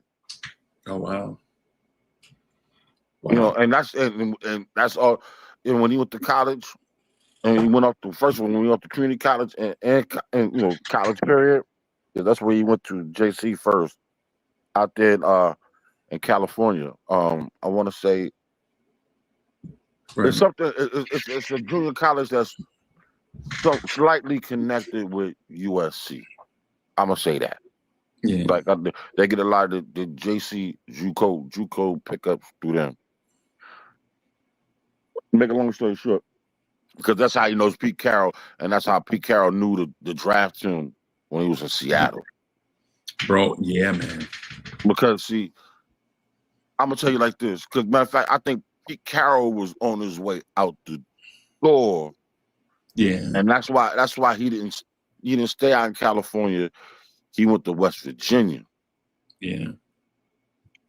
Oh wow. You know, and that's all. And when he went to college, and he went up to first one when he went up to community college and you know college period, yeah, that's where he went to JC first, out there in California. I want to say it's something. It's a junior college that's slightly connected with USC. I'm gonna say that. Yeah. Like they get a lot of the JC JUCO pickups through them. Make a long story short, because that's how he knows Pete Carroll, and that's how Pete Carroll knew the draft him when he was in Seattle. Bro, yeah, man. Because see, I'm gonna tell you like this. Because matter of fact, I think Pete Carroll was on his way out the door. Yeah. And that's why he didn't stay out in California. He went to West Virginia. Yeah.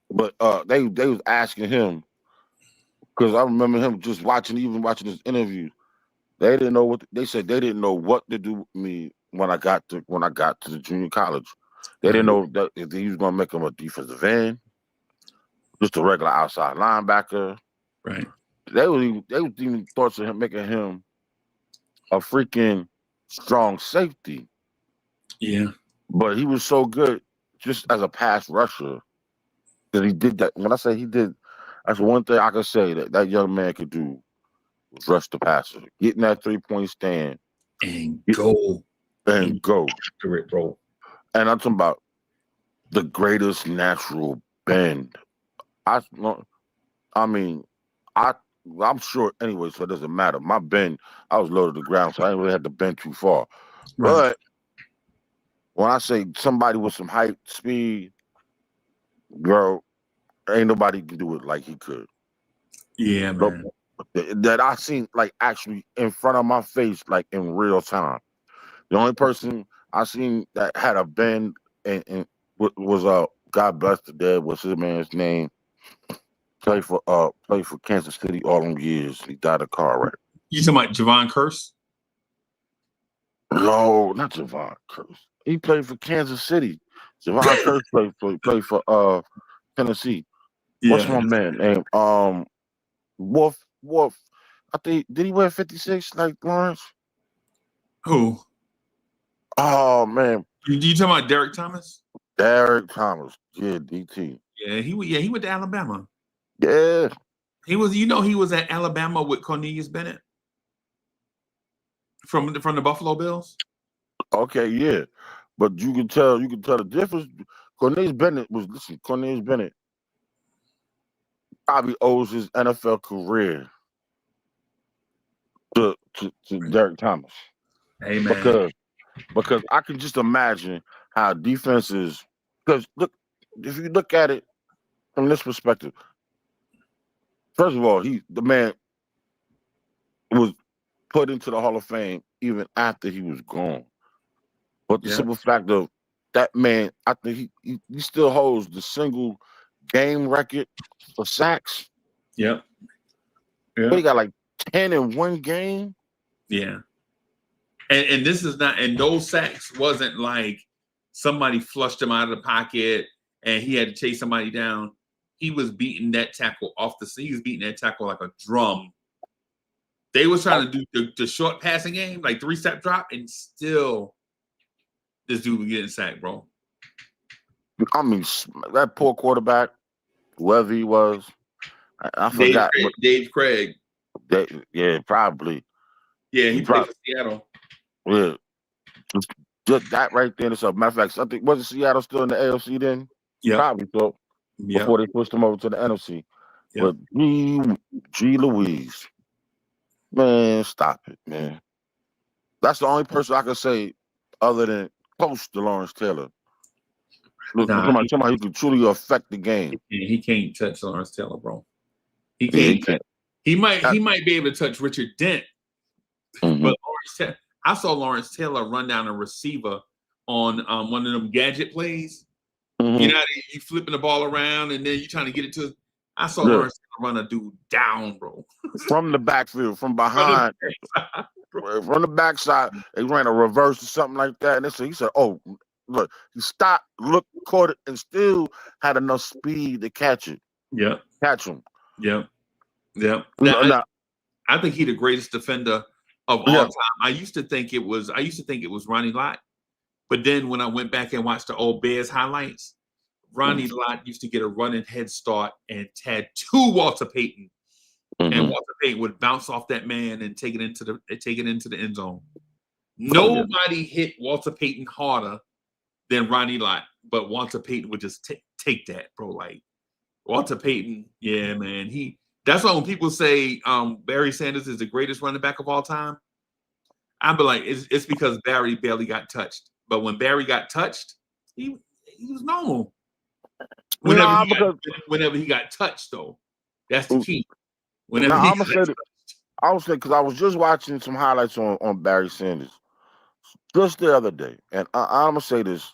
But they was asking him, because I remember him just watching his interview. They didn't know what they said. They didn't know what to do with me when I got to the junior college. They didn't know that if he was gonna make him a defensive end, just a regular outside linebacker. Right. They was even thoughts of him making him a freaking strong safety. Yeah. But he was so good just as a pass rusher that he did that. When I say he did, that's one thing I can say that young man could do was rush the passer, get in that 3-point stand and go. And go. After it, bro. And I'm talking about the greatest natural bend. I'm short anyway, so it doesn't matter. My bend, I was low to the ground, so I didn't really have to bend too far. Right. But when I say somebody with some height, speed, bro, ain't nobody can do it like he could. Yeah, man. That I seen like actually in front of my face, like in real time. The only person I seen that had a bend and was God bless the dead, what's his man's name? Played for Kansas City all them years. He died of a car wreck. You talking about Javon Curse? No, not Javon Curse. He played for Kansas City. Javon Curse played for Tennessee. Yeah. What's my man name? Wolf. I think did he wear 56 like Lawrence? Who? Oh man. You talking about Derek Thomas? Derek Thomas. Yeah, DT. Yeah, he went to Alabama. Yeah. He was at Alabama with Cornelius Bennett from the Buffalo Bills. Okay, yeah. But you can tell the difference. Cornelius Bennett probably owes his NFL career to Derek Thomas. Hey man. Because I can just imagine how defenses, because look, if you look at it from this perspective, first of all, the man was put into the Hall of Fame even after he was gone. But the simple fact of that man, I think he still holds the single game record for sacks. Yep. He got like 10 in one game. Yeah. And this is not, and those sacks wasn't like somebody flushed him out of the pocket and he had to chase somebody down. He was beating that tackle off the scene. He was beating that tackle like a drum They was trying to do the short passing game, like 3-step drop, and still this dude was getting sacked, bro. I mean, that poor quarterback, whoever he was, I forgot. Dave Craig. Yeah, probably. Yeah, he played for Seattle. Yeah. Just that right there. So, matter of fact, something wasn't Seattle still in the AFC then? Yeah. Probably so. Yeah. Before they pushed him over to the NFC. Yeah. But G. Louise. Man, stop it, man. That's the only person I can say other than close to Lawrence Taylor. Somebody who can truly affect the game. He can't touch Lawrence Taylor, bro. He can't. He might be able to touch Richard Dent, but I saw Lawrence Taylor run down a receiver on one of them gadget plays. You know, you flipping the ball around and then you trying to get it to. I saw Lawrence Taylor run a dude down, bro. From the backfield, from behind, from the backside. They ran a reverse or something like that, and he said, "Oh, look!" He stopped, looked, caught it, and still had enough speed to catch it. Yeah, catch him. Yeah. I think he's the greatest defender of all time. I used to think it was Ronnie Lott, but then when I went back and watched the old Bears highlights, Ronnie Lott used to get a running head start and had two Walter Payton, and Walter Payton would bounce off that man and take it into the end zone. Nobody hit Walter Payton harder than Ronnie Lott, but Walter Payton would just take that, bro. Like Walter Payton, yeah, man. That's why when people say Barry Sanders is the greatest running back of all time, I'd be like, it's because Barry barely got touched. But when Barry got touched, he was normal. Whenever he got touched, though, that's the key. I was saying because I was just watching some highlights on Barry Sanders just the other day, and I'm gonna say this: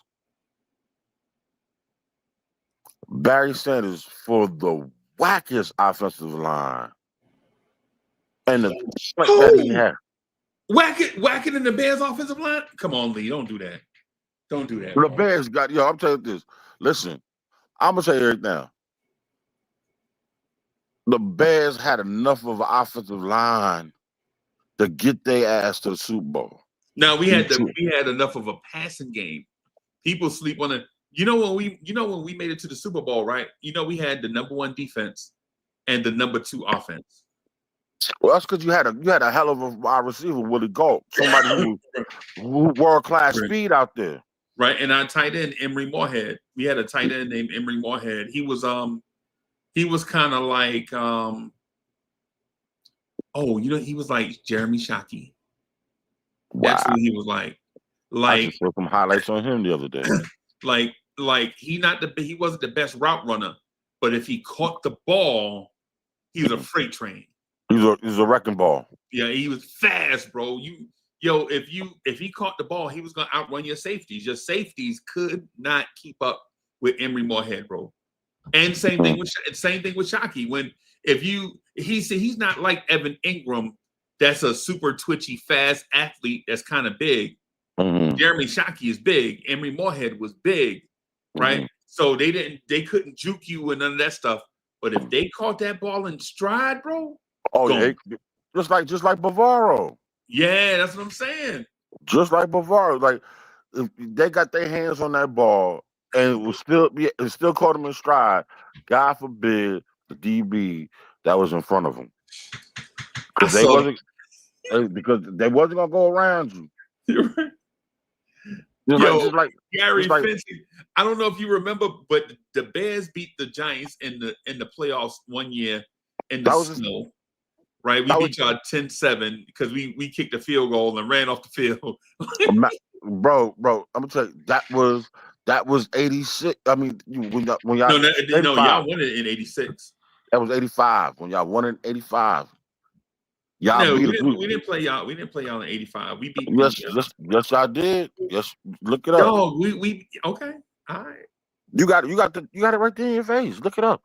Barry Sanders for the wackest offensive line, and the that he had. Whacking in the Bears offensive line? Come on, Lee, don't do that. Don't do that. The Bears got I'm telling you this. Listen, I'm gonna tell you right now. The Bears had enough of an offensive line to get their ass to the Super Bowl. Now we had enough of a passing game. People sleep on it. When we made it to the Super Bowl, right? We had the number 1 defense and the number 2 offense. Well, that's because you had a hell of a wide receiver, Willie Gault, somebody who world-class speed out there. Right, and our tight end, Emory Moorhead. We had a tight end named Emory Moorhead. He was kind of like he was like Jeremy Shockey. Wow. That's who he was like. I just saw some highlights on him the other day. like he wasn't the best route runner, but if he caught the ball, he was a freight train. He's a wrecking ball. Yeah, he was fast, bro. If he caught the ball, he was gonna outrun your safeties. Your safeties could not keep up with Emory Moorhead, bro. And same thing with Shockey. He's not like Evan Ingram, that's a super twitchy, fast athlete that's kind of big. Jeremy Shockey is big. Emory Moorhead was big, right? So they couldn't juke you and none of that stuff. But if they caught that ball in stride, bro. Just like Bavaro. Yeah, that's what I'm saying. Just like Bavaro. Like if they got their hands on that ball and it still caught them in stride, God forbid the DB that was in front of them. Because they wasn't gonna go around you. You're right. Gary Fenty. I don't know if you remember, but the Bears beat the Giants in the playoffs one year in the snow. Right, we beat y'all 10-7 because we kicked a field goal and ran off the field. bro, I'm gonna tell you that was 86. I mean, when y'all y'all won it in 86. That was 85 when y'all won it in 85. We didn't play y'all. We didn't play y'all in 85. We beat. Yes, y'all did. Yes, look it up. No, we okay. All right. You got it right there in your face. Look it up.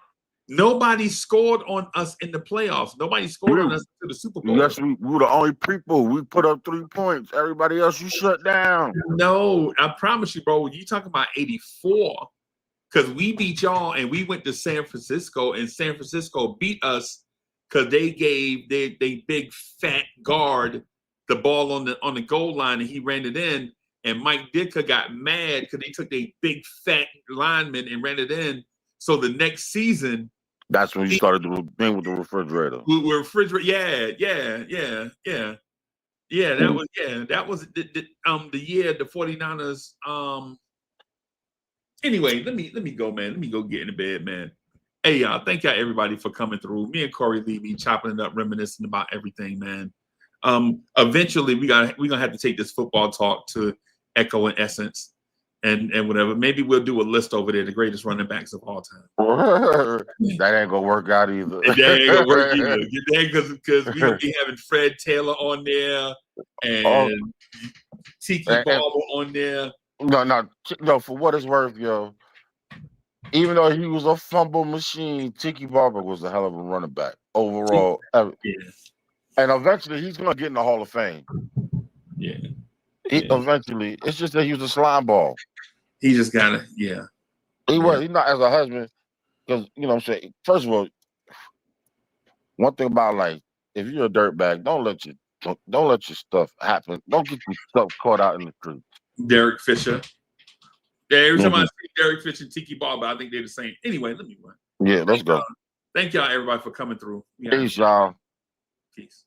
Nobody scored on us in the playoffs. Nobody scored on us to the Super Bowl. Yes, we were the only people. We put up 3 points. Everybody else, you shut down. No, I promise you, bro. You talking about 84? Because we beat y'all and we went to San Francisco and San Francisco beat us because they gave they big fat guard the ball on the goal line and he ran it in. And Mike Ditka got mad because they took a big fat lineman and ran it in. So the next season, that's when you started the thing with the refrigerator. Yeah. That was the year the 49ers. Anyway, let me go, man. Let me go get in the bed, man. Hey, y'all, thank y'all everybody for coming through. Me and Corey Lee be chopping it up, reminiscing about everything, man. Eventually we're gonna have to take this football talk to Echo and Essence and whatever. Maybe we'll do a list over there, the greatest running backs of all time. That ain't gonna work out either. That ain't gonna work either. Because we're gonna be having Fred Taylor on there and Tiki Barber on there. No, for what it's worth, yo. Even though he was a fumble machine, Tiki Barber was a hell of a running back overall. Yeah. And eventually he's gonna get in the Hall of Fame. Yeah. Eventually, it's just that he was a slime ball. He just gotta, He was. He's not as a husband, because you know what I'm saying. First of all, one thing about life, if you're a dirtbag, don't let your stuff happen. Don't get your stuff caught out in the street. Derek Fisher. Yeah, every time I see Derek Fisher and Tiki Barber, I think they're the same. Anyway, let me run. Yeah, let's go. Thank y'all everybody for coming through. Peace, y'all. Peace.